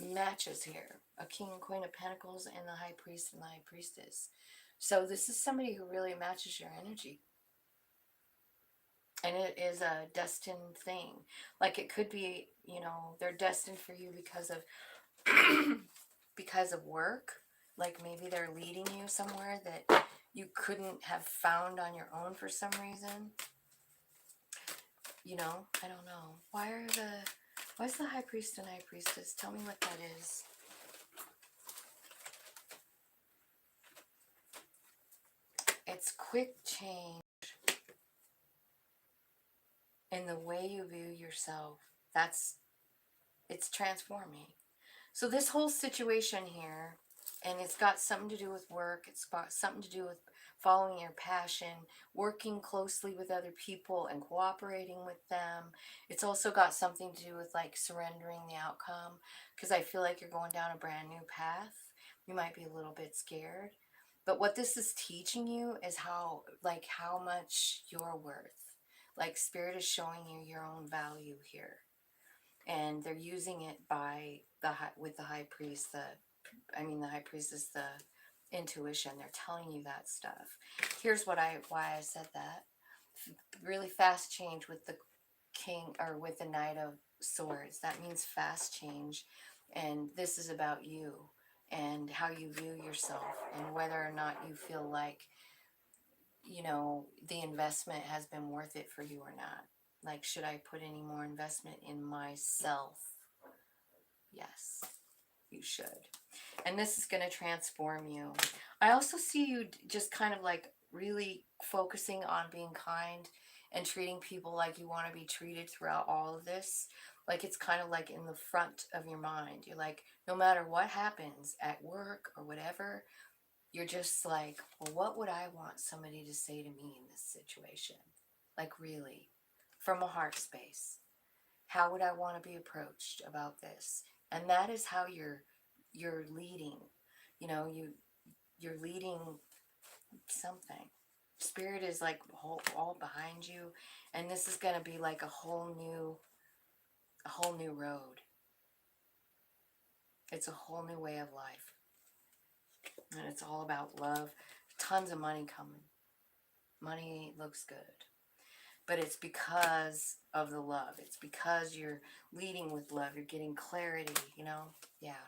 matches here. A King and Queen of Pentacles and the High Priest and the High Priestess. So this is somebody who really matches your energy. And it is a destined thing. Like it could be, you know, they're destined for you because of because of work. Like maybe they're leading you somewhere that you couldn't have found on your own for some reason. You know, I don't know. Why is the High Priest and High Priestess? Tell me what that is. It's quick change in the way you view yourself. It's transforming. So this whole situation here, and it's got something to do with work, it's got something to do with following your passion, working closely with other people and cooperating with them. It's also got something to do with like surrendering the outcome, because I feel like you're going down a brand new path. You might be a little bit scared. But what this is teaching you is how much you're worth. Like Spirit is showing you your own value here. And they're using it with the High Priest, the High Priest is the intuition. They're telling you that stuff. Here's why I said that. Really fast change with the King, or with the Knight of Swords. That means fast change, and this is about you and how you view yourself and whether or not you feel like, you know, the investment has been worth it for you or not. Like, should I put any more investment in myself? Yes, you should. And this is going to transform you. I also see you just kind of like really focusing on being kind and treating people like you want to be treated throughout all of this. Like it's kind of like in the front of your mind. You're like, no matter what happens at work or whatever, you're just like, well, what would I want somebody to say to me in this situation? Like really, from a heart space. How would I want to be approached about this? And that is how you're leading. You know, you're leading something. Spirit is like all behind you, and this is going to be like a whole new road. It's a whole new way of life. And it's all about love. Tons of money coming. Money looks good. But it's because of the love. It's because you're leading with love. You're getting clarity, you know? Yeah.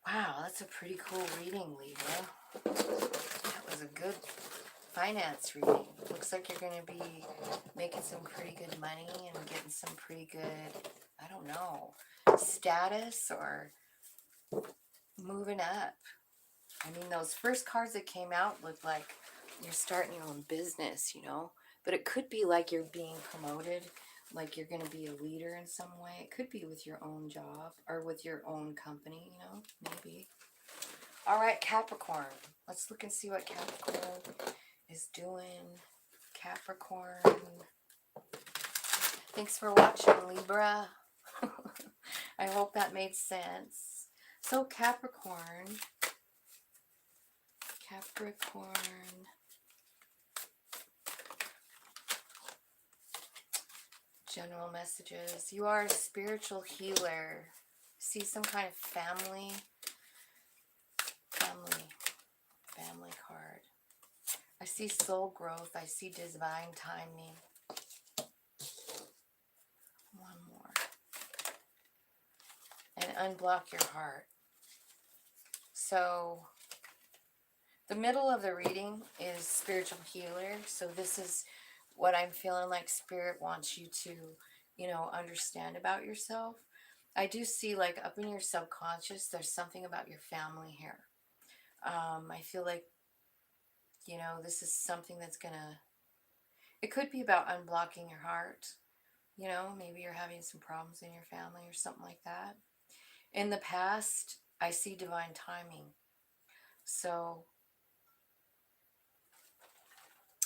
Wow, that's a pretty cool reading, Libra. That was a good finance reading. Looks like you're going to be making some pretty good money and getting some pretty good, I don't know, status or moving up. I mean, those first cards that came out look like you're starting your own business, you know? But it could be like you're being promoted, like you're going to be a leader in some way. It could be with your own job or with your own company, you know? Maybe. All right, Capricorn. Let's look and see what Capricorn is doing. Capricorn. Thanks for watching, Libra. I hope that made sense. So Capricorn. General messages. You are a spiritual healer. See some kind of family card. I see soul growth. I see divine timing. One more. And unblock your heart. So the middle of the reading is spiritual healer. So this is what I'm feeling like Spirit wants you to, you know, understand about yourself. I do see like up in your subconscious, there's something about your family here. I feel like, you know, this is something that's gonna, it could be about unblocking your heart. You know, maybe you're having some problems in your family or something like that. In the past, I see divine timing. So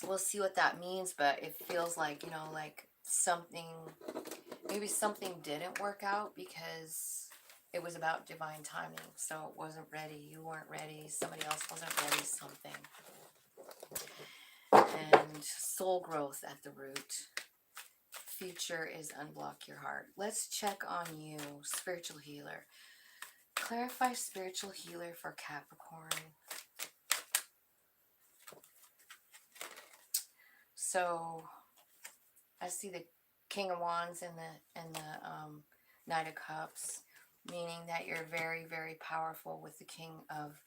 we'll see what that means, but it feels like, you know, like something, maybe something didn't work out because it was about divine timing. So it wasn't ready. You weren't ready. Somebody else wasn't ready. Something. And soul growth at the root. Future is unblock your heart. Let's check on you, spiritual healer. Clarify spiritual healer for Capricorn. So I see the King of Wands and the Knight of Cups, meaning that you're very, very powerful with the King of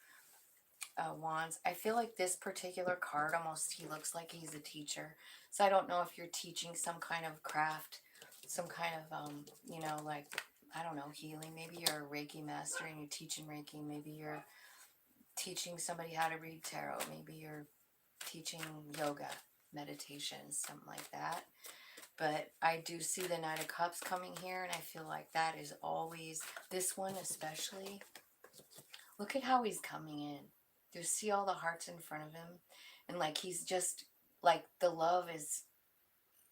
Wands. I feel like this particular card, almost he looks like he's a teacher. So I don't know if you're teaching some kind of craft, some kind of, you know, like, I don't know, healing. Maybe you're a Reiki master and you're teaching Reiki. Maybe you're teaching somebody how to read tarot. Maybe you're teaching yoga, meditation, something like that. But I do see the Knight of Cups coming here, and I feel like that is always, this one especially, look at how he's coming in. You see all the hearts in front of him, and like he's just, like the love is,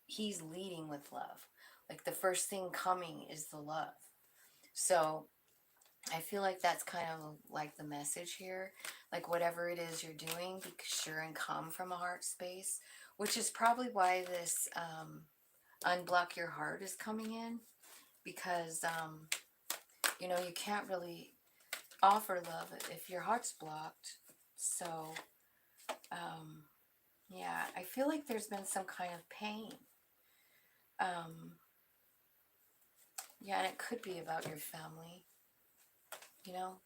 he's leading with love. Like the first thing coming is the love. So I feel like that's kind of like the message here. Like whatever it is you're doing, be sure and come from a heart space, which is probably why this unblock your heart is coming in, because you know, you can't really offer love if your heart's blocked. So yeah, I feel like there's been some kind of pain. Yeah, and it could be about your family, you know.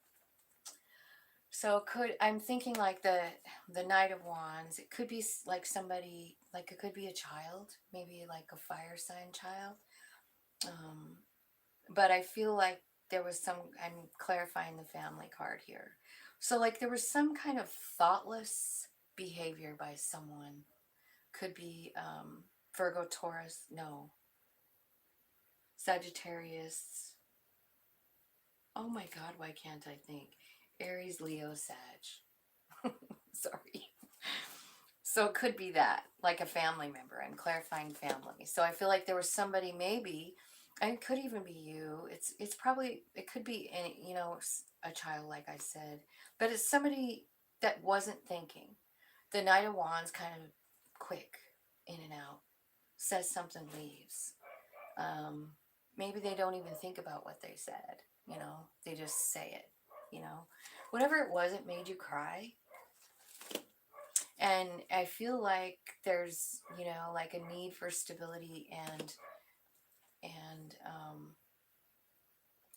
So it could, I'm thinking like the Knight of Wands, it could be like somebody, like it could be a child, maybe like a fire sign child. But I feel like there was some, I'm clarifying the family card here. So like there was some kind of thoughtless behavior by someone. Could be Virgo, Taurus, no. Sagittarius. Oh my God, why can't I think? Aries, Leo, Sag. Sorry. So it could be that, like a family member. I'm clarifying family. So I feel like there was somebody maybe, and it could even be you. It's probably, it could be any, you know, a child, like I said, but it's somebody that wasn't thinking. The Knight of Wands kind of quick, in and out, says something, leaves. Maybe they don't even think about what they said, you know, they just say it, you know. Whatever it was, it made you cry. And I feel like there's, you know, like a need for stability and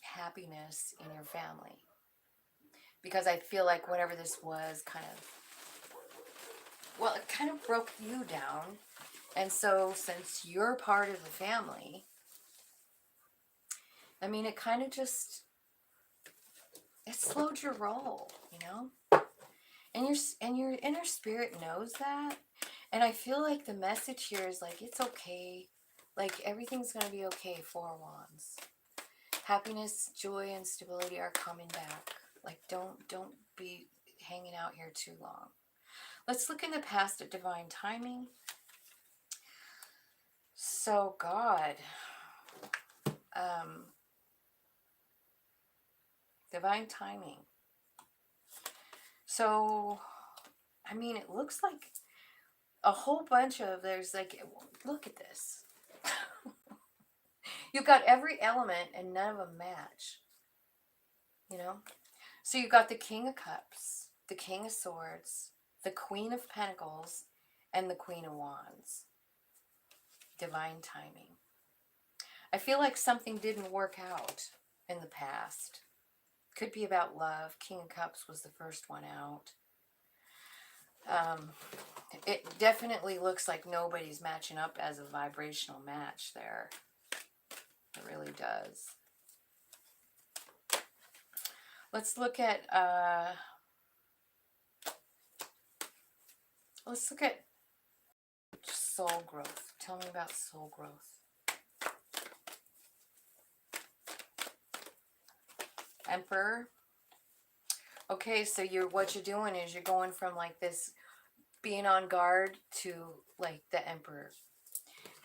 happiness in your family. Because I feel like whatever this was kind of, well, it kind of broke you down. And so since you're part of the family, I mean, it kind of just, it slowed your roll, you know? And your inner spirit knows that. And I feel like the message here is like, it's okay. Like everything's going to be okay. Four Wands. Happiness, joy, and stability are coming back. Like don't be hanging out here too long. Let's look in the past at divine timing. So God, divine timing. So, I mean, it looks like a whole bunch of, there's like, look at this. You've got every element and none of them match, you know? So you've got the King of Cups, the King of Swords, the Queen of Pentacles, and the Queen of Wands. Divine timing. I feel like something didn't work out in the past. Could be about love. King of Cups was the first one out. It definitely looks like nobody's matching up as a vibrational match there. It really does. Let's look at soul growth. Tell me about soul growth. Emperor. Okay, so what you're doing is you're going from like this being on guard to like the Emperor.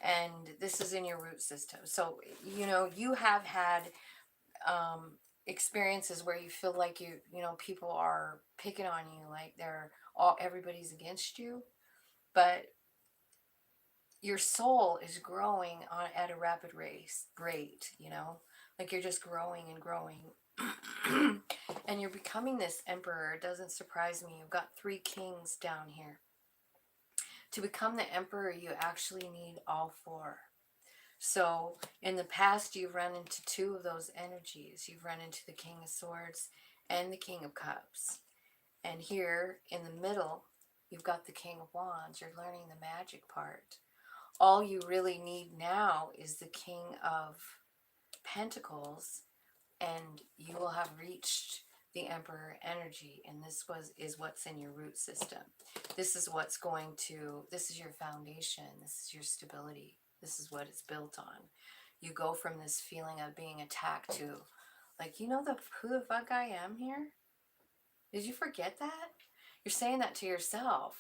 And this is in your root system. So, you know, you have had experiences where you feel like you know, people are picking on you, like everybody's against you. But your soul is growing at a rapid rate, you know, like you're just growing and growing. And you're becoming this emperor. It doesn't surprise me. You've got 3 kings down here. To become the emperor, you actually need all 4. So in the past, you've run into 2 of those energies. You've run into the King of Swords and the King of Cups. And here in the middle, you've got the King of Wands. You're learning the magic part. All you really need now is the King of Pentacles, and you will have reached the Emperor energy. And this is what's in your root system. This is what's going to, this is your foundation. This is your stability. This is what it's built on. You go from this feeling of being attacked to, like, you know, who the fuck I am here? Did you forget that? You're saying that to yourself.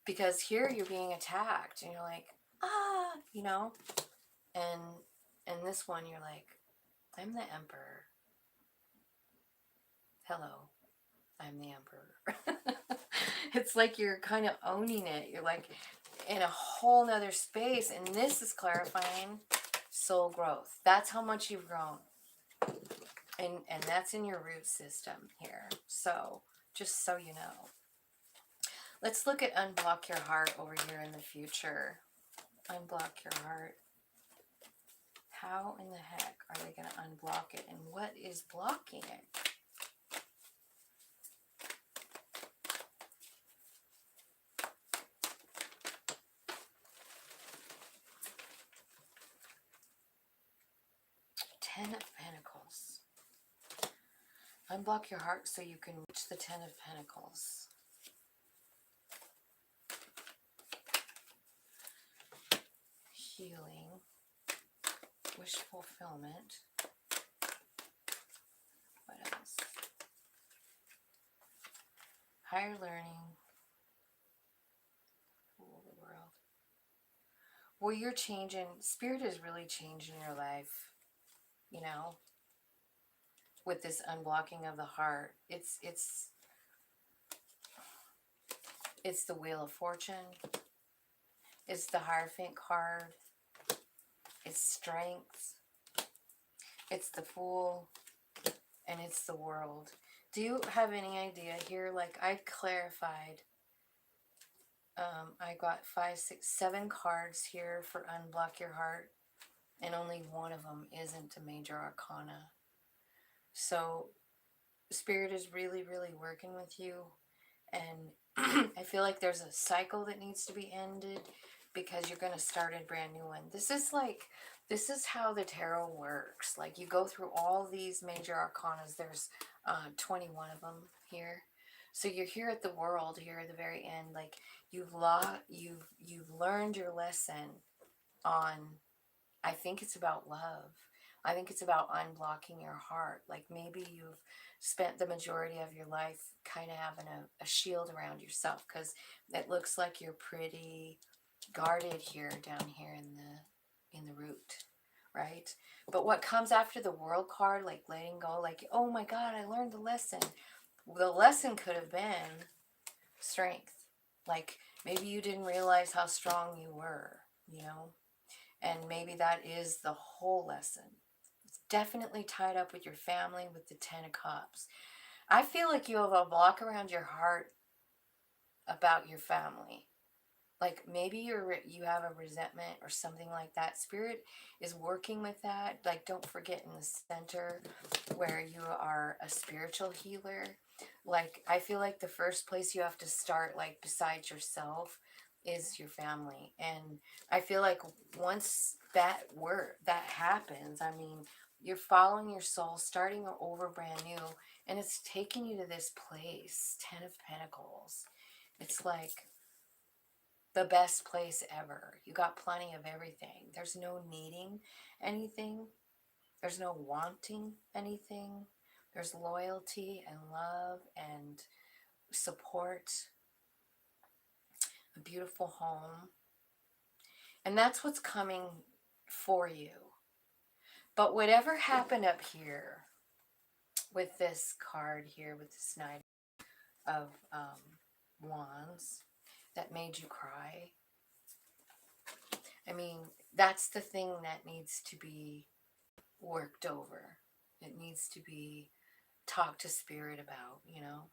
Because here you're being attacked. And you're like, you know. And this one you're like, I'm the Emperor. Hello, I'm the Emperor. It's like you're kind of owning it. You're like in a whole nother space. And this is clarifying soul growth. That's how much you've grown. And that's in your root system here. So, just so you know. Let's look at unblock your heart over here in the future. Unblock your heart. How in the heck are they going to unblock it? And what is blocking it? Ten of Pentacles. Unblock your heart so you can reach the Ten of Pentacles. Healing. Wish fulfillment. What else? Higher learning. Rule the world. Well, you're changing. Spirit is really changing your life. You know, with this unblocking of the heart. It's the Wheel of Fortune. It's the Hierophant card. It's Strength. It's the Fool. And it's the World. Do you have any idea here? Like, I clarified. I got 5, 6, 7 cards here for Unblock Your Heart. And only one of them isn't a major arcana. So, Spirit is really, really working with you. And I feel like there's a cycle that needs to be ended because you're going to start a brand new one. This is how the tarot works. Like, you go through all these major arcanas. There's 21 of them here. So you're here at the World, here at the very end. Like, you've learned your lesson on, I think it's about love. I think it's about unblocking your heart. Like, maybe you've spent the majority of your life kind of having a shield around yourself, because it looks like you're pretty guarded here, down here in the root, right? But what comes after the World card, like letting go, like, oh my God, I learned the lesson. The lesson could have been strength. Like, maybe you didn't realize how strong you were, you know? And maybe that is the whole lesson. It's definitely tied up with your family, with the Ten of Cups. I feel like you have a block around your heart about your family. Like, maybe you have a resentment or something like that. Spirit is working with that. Like, don't forget, in the center where you are a spiritual healer. Like, I feel like the first place you have to start, like, besides yourself, is your family. And I feel like once that happens, I mean, you're following your soul, starting over brand new, and it's taking you to this place, Ten of Pentacles. It's like the best place ever. You got plenty of everything. There's no needing anything. There's no wanting anything. There's loyalty and love and support. A beautiful home. And that's what's coming for you. But whatever happened up here with this card here, with this Knight of Wands, that made you cry, I mean, that's the thing that needs to be worked over. It needs to be talked to Spirit about, you know?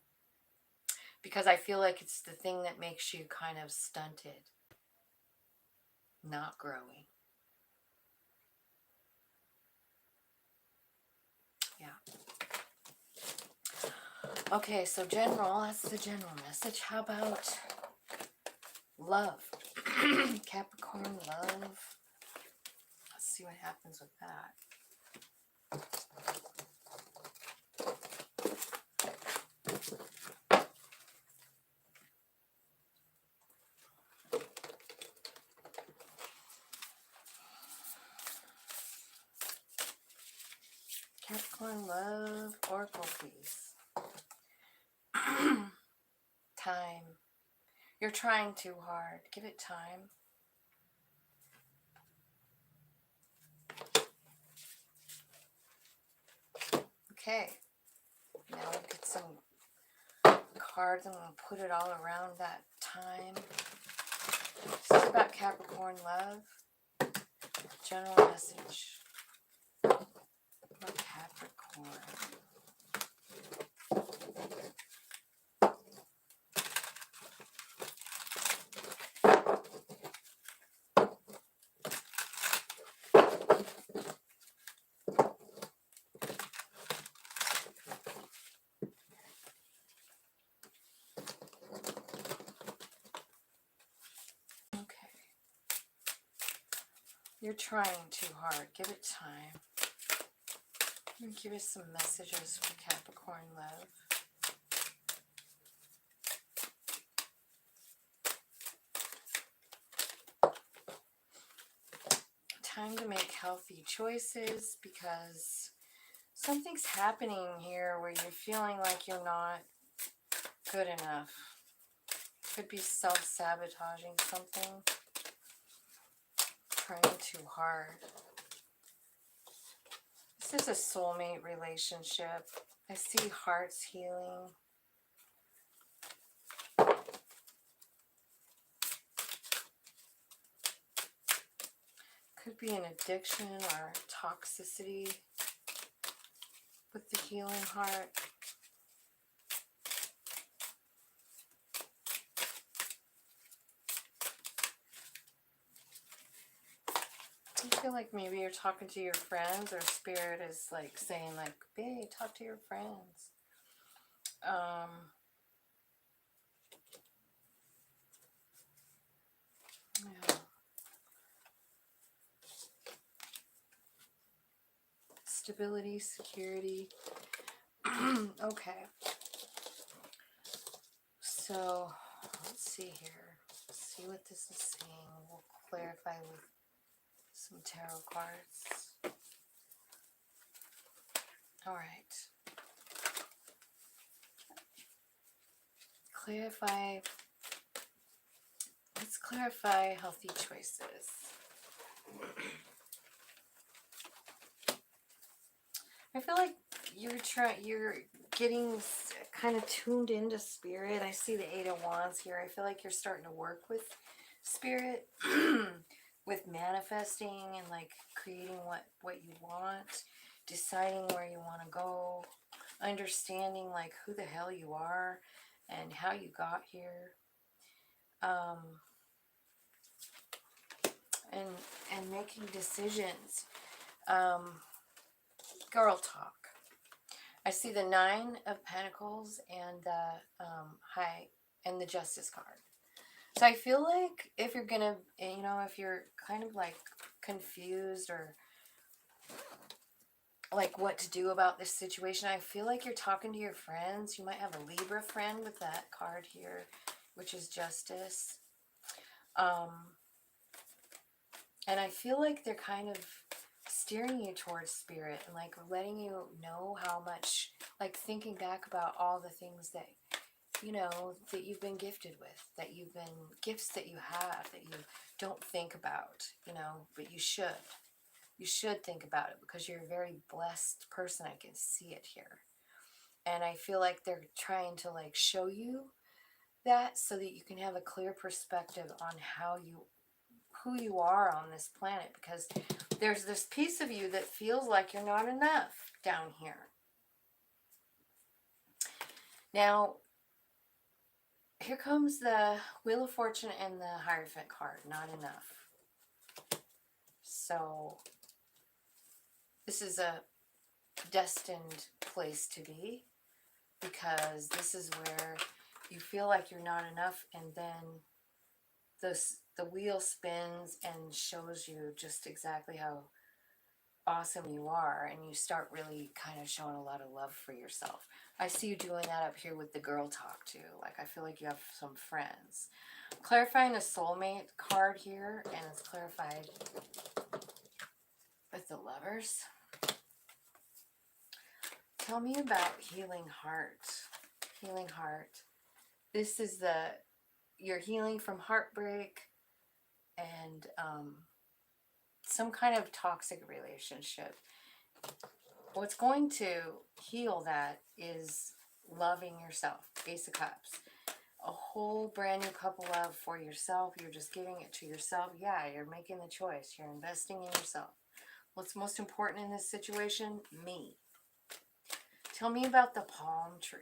Because I feel like it's the thing that makes you kind of stunted, not growing. Yeah. Okay, so general, that's the general message. How about love? Capricorn love. Let's see what happens with that. Capricorn love, Oracle, please. Time. You're trying too hard. Give it time. Okay. Now we'll get some cards. I'm going to put it all around that time. This is about Capricorn love. General message for Capricorn. You're trying too hard. Give it time. Give us some messages for Capricorn love. Time to make healthy choices because something's happening here where you're feeling like you're not good enough. Could be self-sabotaging something. Trying too hard. This is a soulmate relationship. I see hearts healing. Could be an addiction or toxicity with the healing heart. I feel like maybe you're talking to your friends, or Spirit is like saying like, babe, talk to your friends. Yeah. Stability, security. Okay. So, let's see here. Let's see what this is saying. We'll clarify with some tarot cards. All right. Clarify. Let's clarify healthy choices. I feel like you're getting kind of tuned into Spirit. I see the 8 of Wands here. I feel like you're starting to work with Spirit, with manifesting and like creating what you want, deciding where you want to go, understanding like who the hell you are and how you got here, and making decisions. Girl talk. I see the 9 of Pentacles and the and the Justice card. So I feel like if you're gonna, you know, if you're kind of like confused or like what to do about this situation, I feel like you're talking to your friends. You might have a Libra friend with that card here, which is Justice. And I feel like they're kind of steering you towards Spirit and like letting you know how much, like thinking back about all the things that, you know, that you've been gifted with, that you've been, gifts that you have that you don't think about, you know, but you should. You should think about it because you're a very blessed person. I can see it here. And I feel like they're trying to like show you that so that you can have a clear perspective on who you are on this planet, because there's this piece of you that feels like you're not enough down here. Now, here comes the Wheel of Fortune and the Hierophant card, not enough. So, this is a destined place to be, because this is where you feel like you're not enough, and then the wheel spins and shows you just exactly how awesome you are, and you start really kind of showing a lot of love for yourself. I see you doing that up here with the girl talk too. Like I feel like you have some friends. Clarifying the soulmate card here, and it's clarified with the Lovers. Tell me about healing heart. Healing heart. This is you're healing from heartbreak and some kind of toxic relationship. What's going to heal that is loving yourself. Ace of Cups. A whole brand new cup of love for yourself. You're just giving it to yourself. Yeah, you're making the choice. You're investing in yourself. What's most important in this situation? Me. Tell me about the palm tree.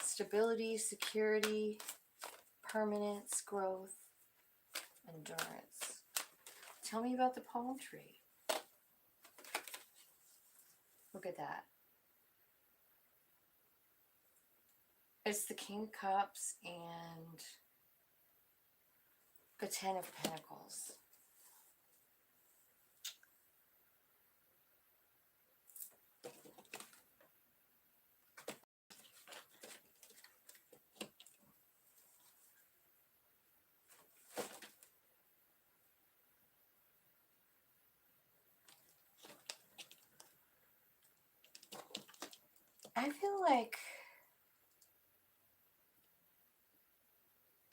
Stability, security, permanence, growth, endurance. Tell me about the palm tree. Look at that. It's the King of Cups and the 10 of Pentacles. I feel like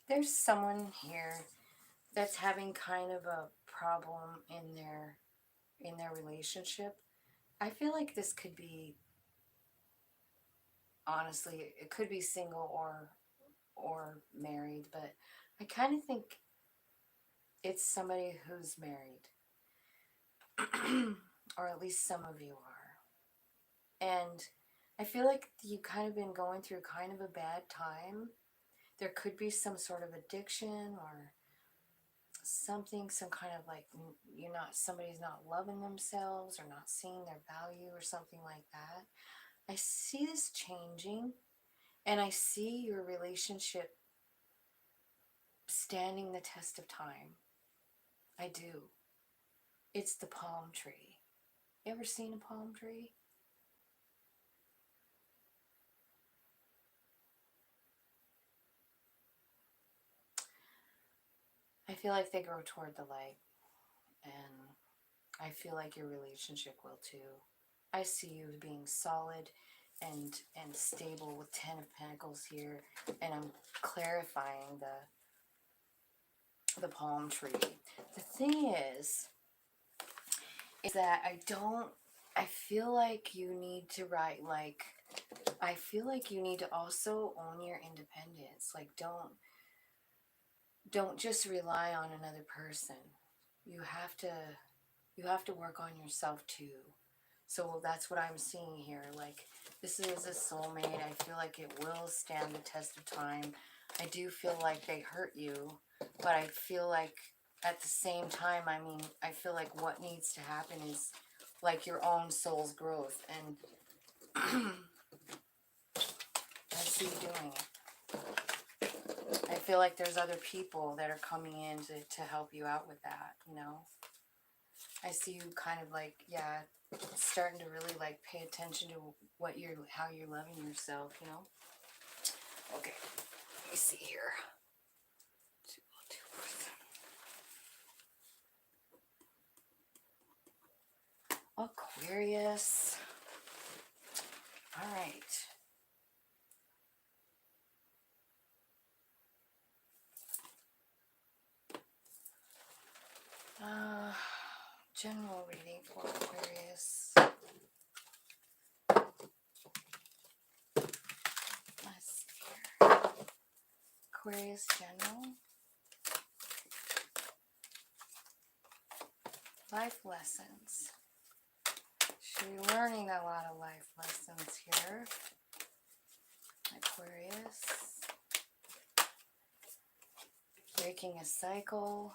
there's someone here that's having kind of a problem in their relationship. I feel like this could be, honestly, it could be single or married, but I kind of think it's somebody who's married. Or at least some of you are. And I feel like you've kind of been going through kind of a bad time. There could be some sort of addiction or something, some kind of like somebody's not loving themselves or not seeing their value or something like that. I see this changing, and I see your relationship standing the test of time. I do. It's the palm tree. You ever seen a palm tree? I feel like they grow toward the light, and I feel like your relationship will too. I see you being solid and stable with 10 of Pentacles here, and I'm clarifying the palm tree. The thing is that I feel like you need to I feel like you need to also own your independence. Like, don't just rely on another person. You have to work on yourself too. So that's what I'm seeing here. Like, this is a soulmate. I feel like it will stand the test of time. I do feel like they hurt you, but I feel like at the same time, I mean, I feel like what needs to happen is like your own soul's growth. And I see you doing it. I feel like there's other people that are coming in to help you out with that, you know? I see you kind of like, yeah, starting to really like pay attention to how you're loving yourself, you know? Okay, let me see here. Aquarius. All right. General reading for Aquarius. Let's see here. Aquarius general. Life lessons. So you're learning a lot of life lessons here. Aquarius. Breaking a cycle.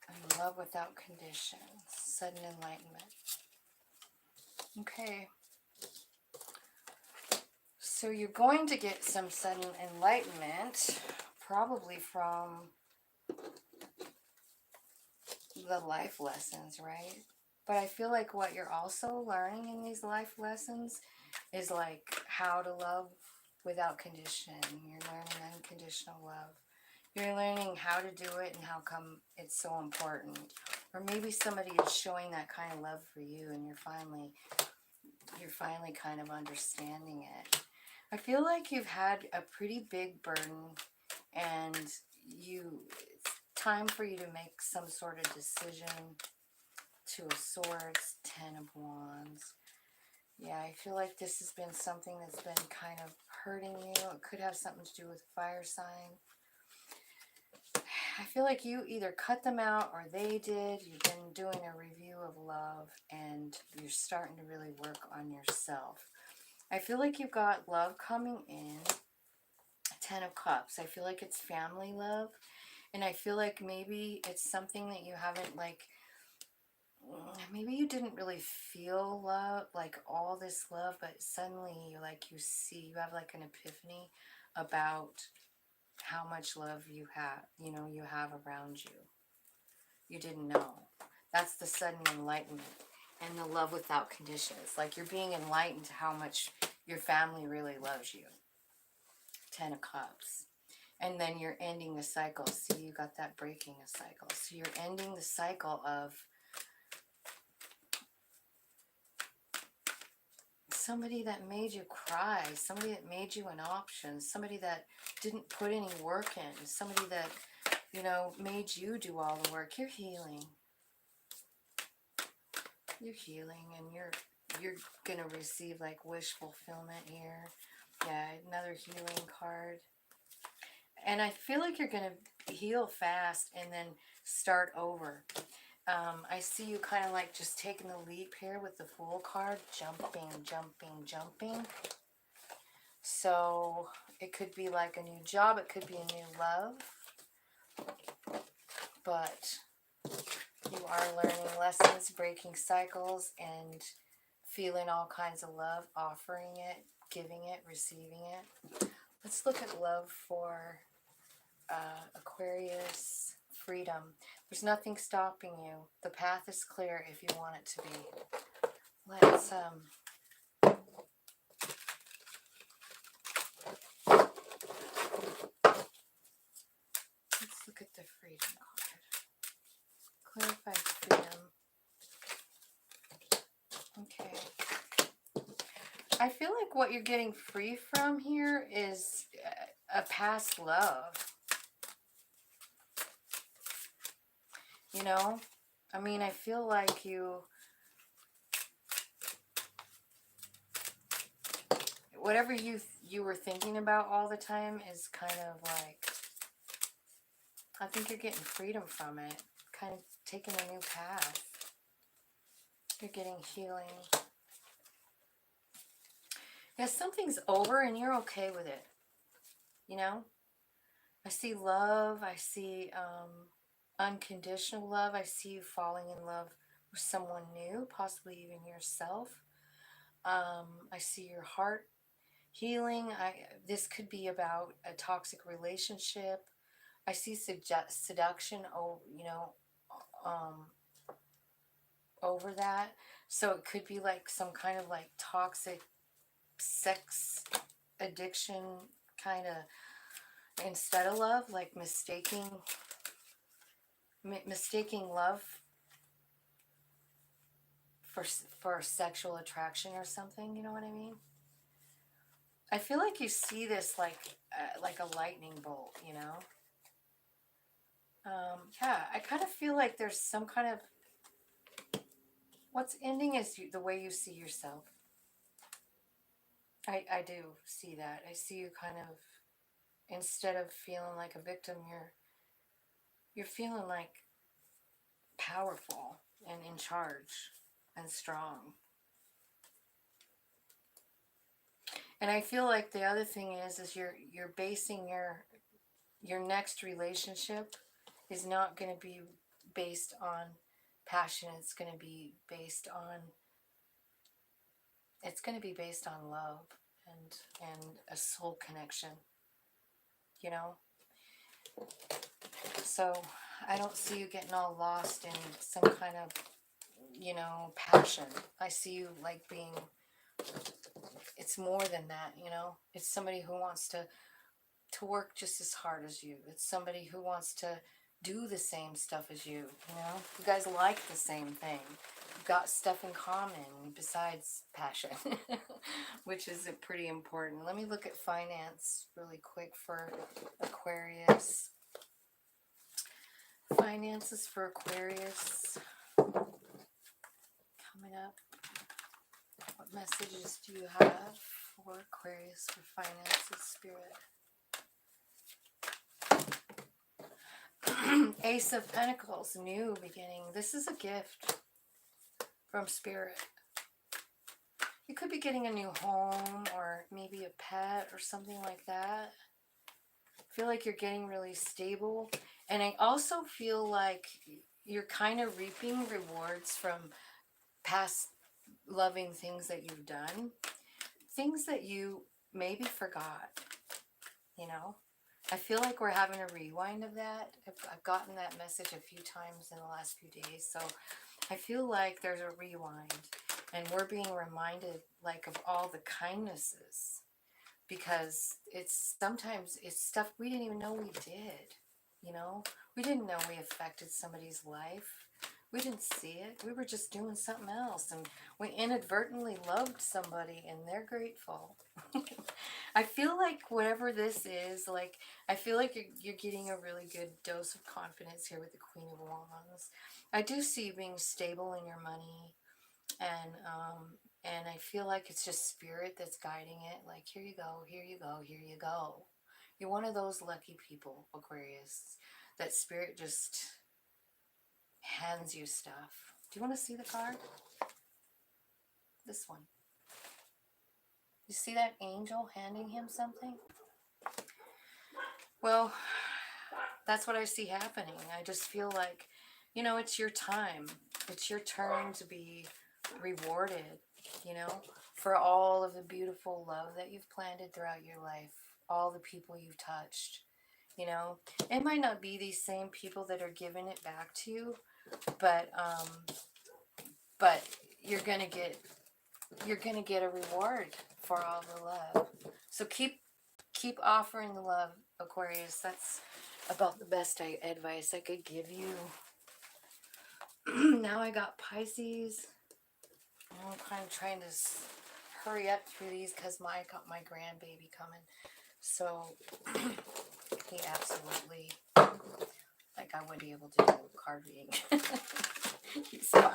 And love without conditions. Sudden enlightenment. Okay. So you're going to get some sudden enlightenment, probably from the life lessons, right? But I feel like what you're also learning in these life lessons is like how to love without condition. You're learning unconditional love. You're learning how to do it and how come it's so important. Or maybe somebody is showing that kind of love for you, and you're finally kind of understanding it. I feel like you've had a pretty big burden, and it's time for you to make some sort of decision. Two of Swords, 10 of Wands. Yeah, I feel like this has been something that's been kind of hurting you. It could have something to do with fire sign. I feel like you either cut them out or they did. You've been doing a review of love, and you're starting to really work on yourself. I feel like you've got love coming in. 10 of Cups. I feel like it's family love. And I feel like maybe it's something that you haven't, like, maybe you didn't really feel love, like all this love, but suddenly you have like an epiphany about how much love you have around you. You didn't know. That's the sudden enlightenment and the love without conditions. Like, you're being enlightened to how much your family really loves you. 10 of Cups. And then you're ending the cycle. See, you got that breaking a cycle. So you're ending the cycle of somebody that made you cry, somebody that made you an option, somebody that didn't put any work in, somebody that, you know, made you do all the work. You're healing. You're healing, and you're gonna receive like wish fulfillment here. Yeah, another healing card. And I feel like you're gonna heal fast and then start over. I see you kind of like just taking the leap here with the Fool card, jumping, jumping, jumping. So it could be like a new job, it could be a new love, but you are learning lessons, breaking cycles, and feeling all kinds of love, offering it, giving it, receiving it. Let's look at love for Aquarius. Freedom. There's nothing stopping you. The path is clear if you want it to be. Let's look at the freedom card. Clarify freedom. Okay. I feel like what you're getting free from here is a past love. You know? I mean, I feel like you... whatever you were thinking about all the time is kind of like... I think you're getting freedom from it. Kind of taking a new path. You're getting healing. Yeah, something's over and you're okay with it. You know? I see love. I see unconditional love. I see you falling in love with someone new, possibly even yourself. I see your heart healing. This could be about a toxic relationship. I see seduction, over that. So it could be like some kind of like toxic sex addiction kind of, instead of love, like mistaking love for sexual attraction or something. You know what I mean? I feel like you see this like a lightning bolt, you know? Yeah, I kind of feel like there's some kind of... what's ending is the way you see yourself. I do see that. I see you kind of, instead of feeling like a victim, you're feeling like powerful and in charge and strong. And I feel like the other thing is you're basing your next relationship is not going to be based on passion. It's going to be based on love and a soul connection, you know? So I don't see you getting all lost in some kind of, passion. I see you like being... it's more than that, you know? It's somebody who wants to work just as hard as you. It's somebody who wants to do the same stuff as you, you know? You guys like the same thing. You've got stuff in common besides passion, which is pretty important. Let me look at finance really quick for Aquarius. Finances for Aquarius. Coming up. What messages do you have for Aquarius for finances, Spirit? Ace of Pentacles, new beginning. This is a gift from Spirit. You could be getting a new home or maybe a pet or something like that. I feel like you're getting really stable. And I also feel like you're kind of reaping rewards from past loving things that you've done. Things that you maybe forgot, you know? I feel like we're having a rewind of that. I've gotten that message a few times in the last few days. So I feel like there's a rewind. And we're being reminded like of all the kindnesses because sometimes it's stuff we didn't even know we did, you know? We didn't know we affected somebody's life. We didn't see it. We were just doing something else, and we inadvertently loved somebody, and they're grateful. I feel like whatever this is, like, I feel like you're getting a really good dose of confidence here with the Queen of Wands. I do see you being stable in your money, and I feel like it's just spirit that's guiding it. Like, here you go, here you go, here you go. You're one of those lucky people, Aquarius, that spirit just hands you stuff. Do you want to see the card? This one. You see that angel handing him something? Well, that's what I see happening. I just feel like, you know, it's your time. It's your turn to be rewarded, you know, for all of the beautiful love that you've planted throughout your life, all the people you've touched, you know. It might not be these same people that are giving it back to you, but you're gonna get a reward for all the love. So keep offering the love, Aquarius. That's about the best advice I could give you. Now I got Pisces. I'm kind of trying to hurry up through these because I got my grandbaby coming. So he absolutely, like, I wouldn't be able to do card reading. He's 5.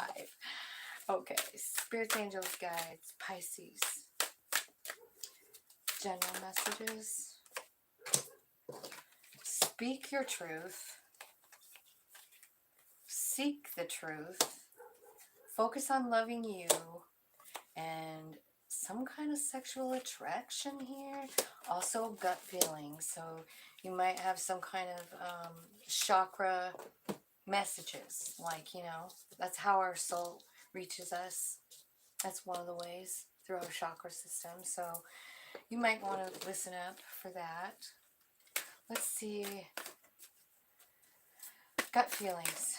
Okay, spirits, angels, guides, Pisces. General messages. Speak your truth. Seek the truth. Focus on loving you. And some kind of sexual attraction here. Also gut feeling. So you might have some kind of chakra messages. Like, you know, that's how our soul reaches us. That's one of the ways, through our chakra system. So you might want to listen up for that. Let's see. Gut feelings.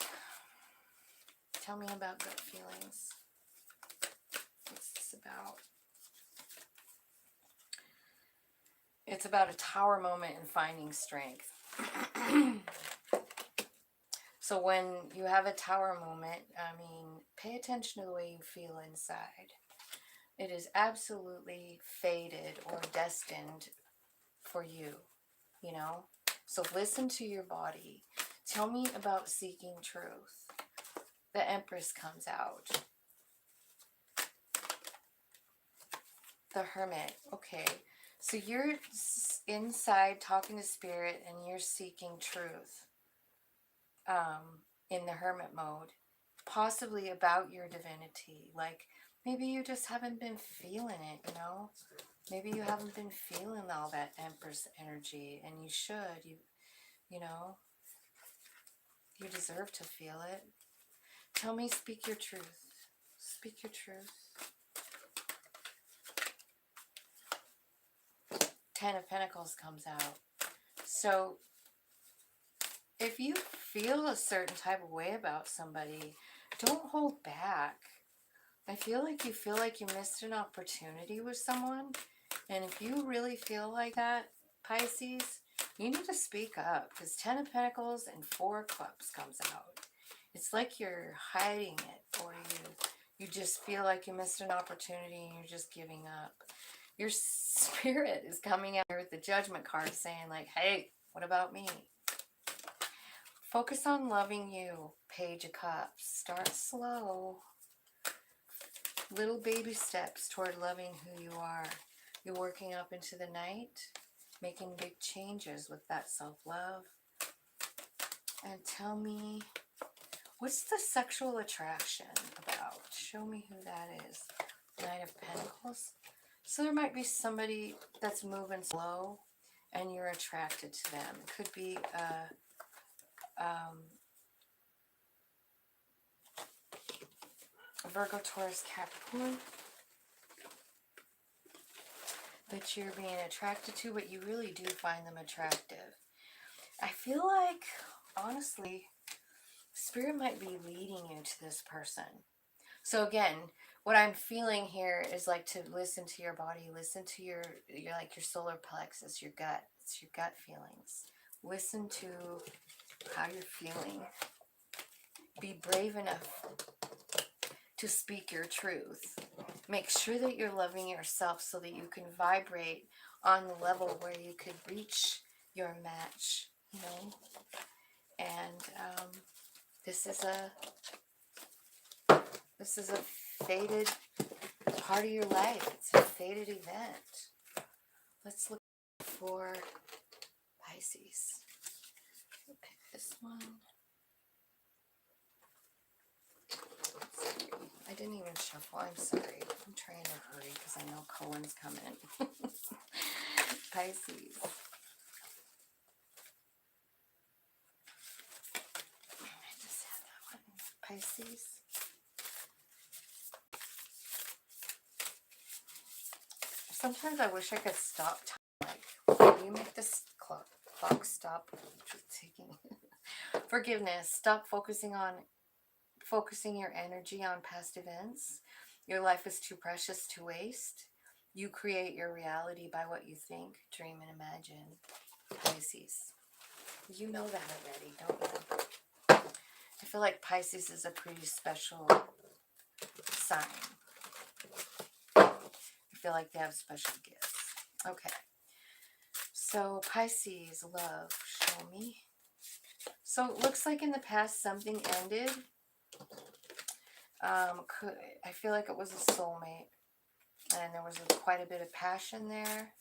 Tell me about gut feelings. What's this about? It's about a tower moment and finding strength. So when you have a tower moment, I mean, pay attention to the way you feel inside. It is absolutely fated or destined for you, you know? So listen to your body. Tell me about seeking truth. The Empress comes out. The Hermit. Okay. So you're inside talking to Spirit and you're seeking truth in the Hermit mode. Possibly about your divinity. Like, maybe you just haven't been feeling it, you know? Maybe you haven't been feeling all that Empress energy, and you should. You know? You deserve to feel it. Tell me, speak your truth. Speak your truth. 10 of Pentacles comes out. So, if you feel a certain type of way about somebody, don't hold back. I feel like you missed an opportunity with someone. And if you really feel like that, Pisces, you need to speak up. Because 10 of Pentacles and 4 of Cups comes out. It's like you're hiding it, or you just feel like you missed an opportunity and you're just giving up. Your spirit is coming out here with the Judgment card saying, like, hey, what about me? Focus on loving you, Page of Cups. Start slow. Little baby steps toward loving who you are. You're working up into the night, making big changes with that self-love. And tell me, what's the sexual attraction about? Show me who that is. Knight of Pentacles. So there might be somebody that's moving slow and you're attracted to them. It could be Virgo, Taurus, Capricorn that you're being attracted to, but you really do find them attractive. I feel like, honestly, Spirit might be leading you to this person. So again, what I'm feeling here is like to listen to your body, listen to your like your solar plexus, your gut. It's your gut feelings. Listen to how you're feeling. Be brave enough to speak your truth. Make sure that you're loving yourself so that you can vibrate on the level where you could reach your match, you know. And this is a fated part of your life. It's a fated event. Let's look for Pisces. We'll pick this one. I didn't even shuffle. I'm sorry. I'm trying to hurry because I know Cohen's coming. Pisces. I just had that one. Pisces. Sometimes I wish I could stop time. Like, will you make this clock stop? Taking forgiveness. Stop focusing your energy on past events. Your life is too precious to waste. You create your reality by what you think, dream, and imagine. Pisces. You know that already, don't you? I feel like Pisces is a pretty special sign. I feel like they have special gifts. Okay. So Pisces, love, show me. So it looks like in the past something ended. I feel like it was a soulmate. And there was quite a bit of passion there.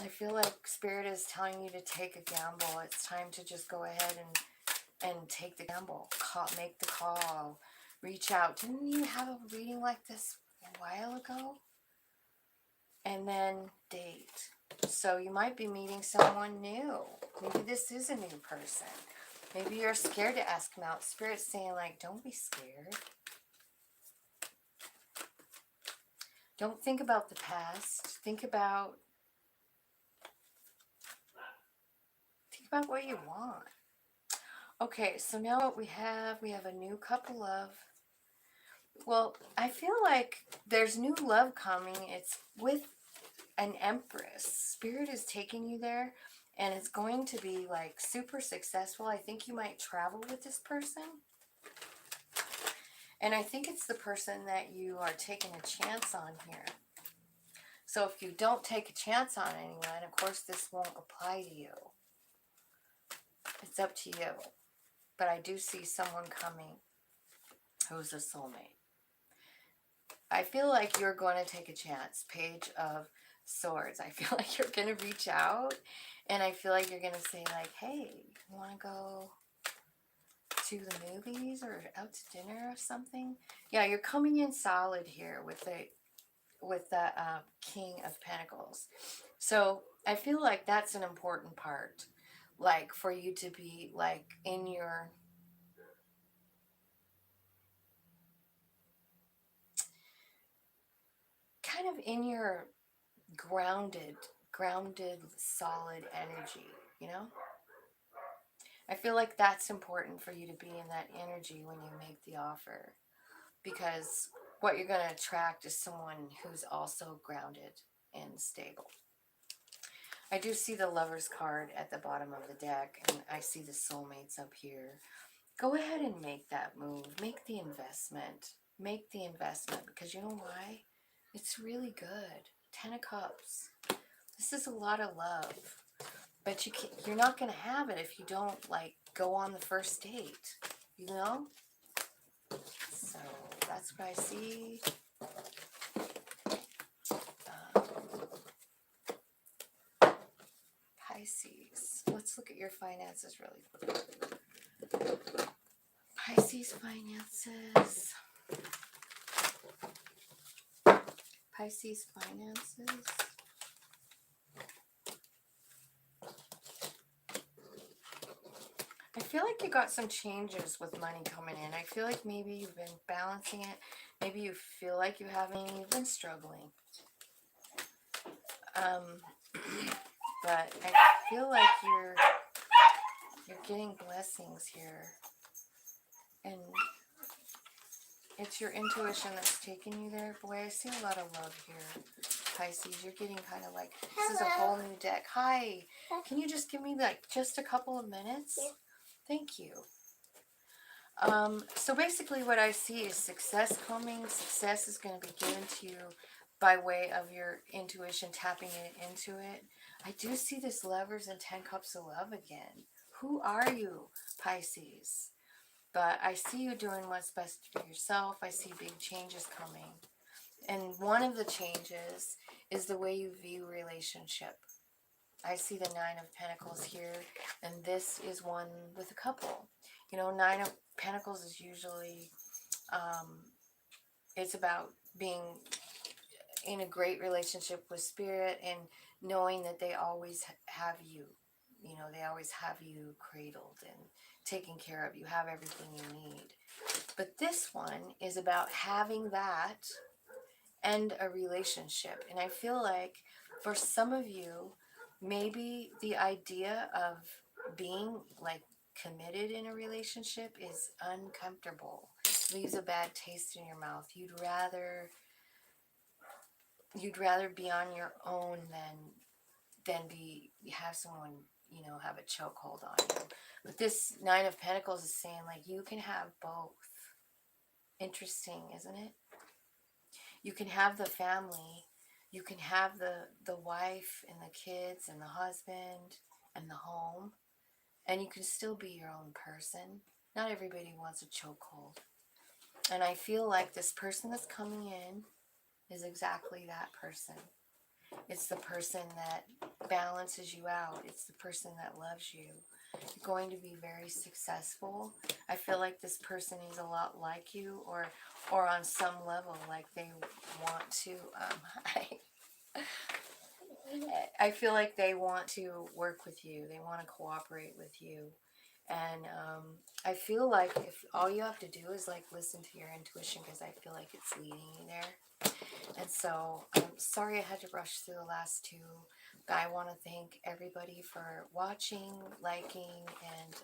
I feel like Spirit is telling you to take a gamble. It's time to just go ahead and take the gamble. Make the call. Reach out. Didn't you have a reading like this a while ago? And then date. So you might be meeting someone new. Maybe this is a new person. Maybe you're scared to ask them out. Spirit's saying, like, don't be scared. Don't think about the past. Think about what you want. Okay, so now what we have a new couple of, well, I feel like there's new love coming. It's with an Empress. Spirit is taking you there, and it's going to be like super successful. I think you might travel with this person. And I think it's the person that you are taking a chance on here. So if you don't take a chance on anyone, of course this won't apply to you. It's up to you. But I do see someone coming who's a soulmate. I feel like you're going to take a chance. Page of Swords. I feel like you're going to reach out. And I feel like you're going to say, like, hey, you want to go to the movies or out to dinner or something? Yeah, you're coming in solid here with the King of Pentacles. So I feel like that's an important part. Like, for you to be, like, in your... kind of in your grounded, solid energy, you know? I feel like that's important for you to be in that energy when you make the offer. Because what you're going to attract is someone who's also grounded and stable. I do see the Lover's card at the bottom of the deck, and I see the soulmates up here. Go ahead and make that move. Make the investment. Make the investment, because you know why? It's really good. 10 of Cups. This is a lot of love. But you're not going to have it if you don't, like, go on the first date. You know? So, that's what I see. Pisces. Let's look at your finances really quick. Pisces finances. Pisces finances. I feel like you got some changes with money coming in. I feel like maybe you've been balancing it. Maybe you feel like you haven't. You've been struggling. But I feel like You're getting blessings here. And it's your intuition that's taking you there. Boy, I see a lot of love here, Pisces. You're getting kind of like, this is a whole new deck. Hi. Can you just give me like just a couple of minutes? Yeah. Thank you. So basically what I see is success coming. Success is going to be given to you by way of your intuition, tapping it into it. I do see this Lovers and 10 Cups of Love again. Who are you, Pisces? But I see you doing what's best for yourself. I see big changes coming. And one of the changes is the way you view relationship. I see the 9 of Pentacles here, and this is one with a couple. You know, 9 of Pentacles is usually, it's about being in a great relationship with Spirit and knowing that they always have you. You know, they always have you cradled and taken care of. You have everything you need. But this one is about having that and a relationship. And I feel like for some of you, maybe the idea of being like committed in a relationship is uncomfortable. Leaves a bad taste in your mouth. You'd rather be on your own than have someone, you know, have a chokehold on you. But this 9 of Pentacles is saying like you can have both. Interesting, isn't it? You can have the family, you can have the wife and the kids and the husband and the home, and you can still be your own person. Not everybody wants a chokehold. And I feel like this person that's coming in is exactly that person. It's the person that balances you out. It's the person that loves you. You're going to be very successful. I feel like this person is a lot like you, or on some level, like they want to, I feel like they want to work with you. They want to cooperate with you. And I feel like if all you have to do is like listen to your intuition, because I feel like it's leading you there. And so I'm sorry I had to rush through the last two, but I want to thank everybody for watching, liking, and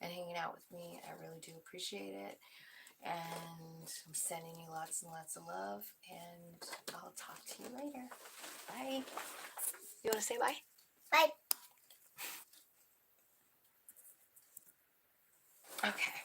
hanging out with me. I really do appreciate it. And I'm sending you lots and lots of love, and I'll talk to you later. Bye. You want to say bye? Bye. Okay.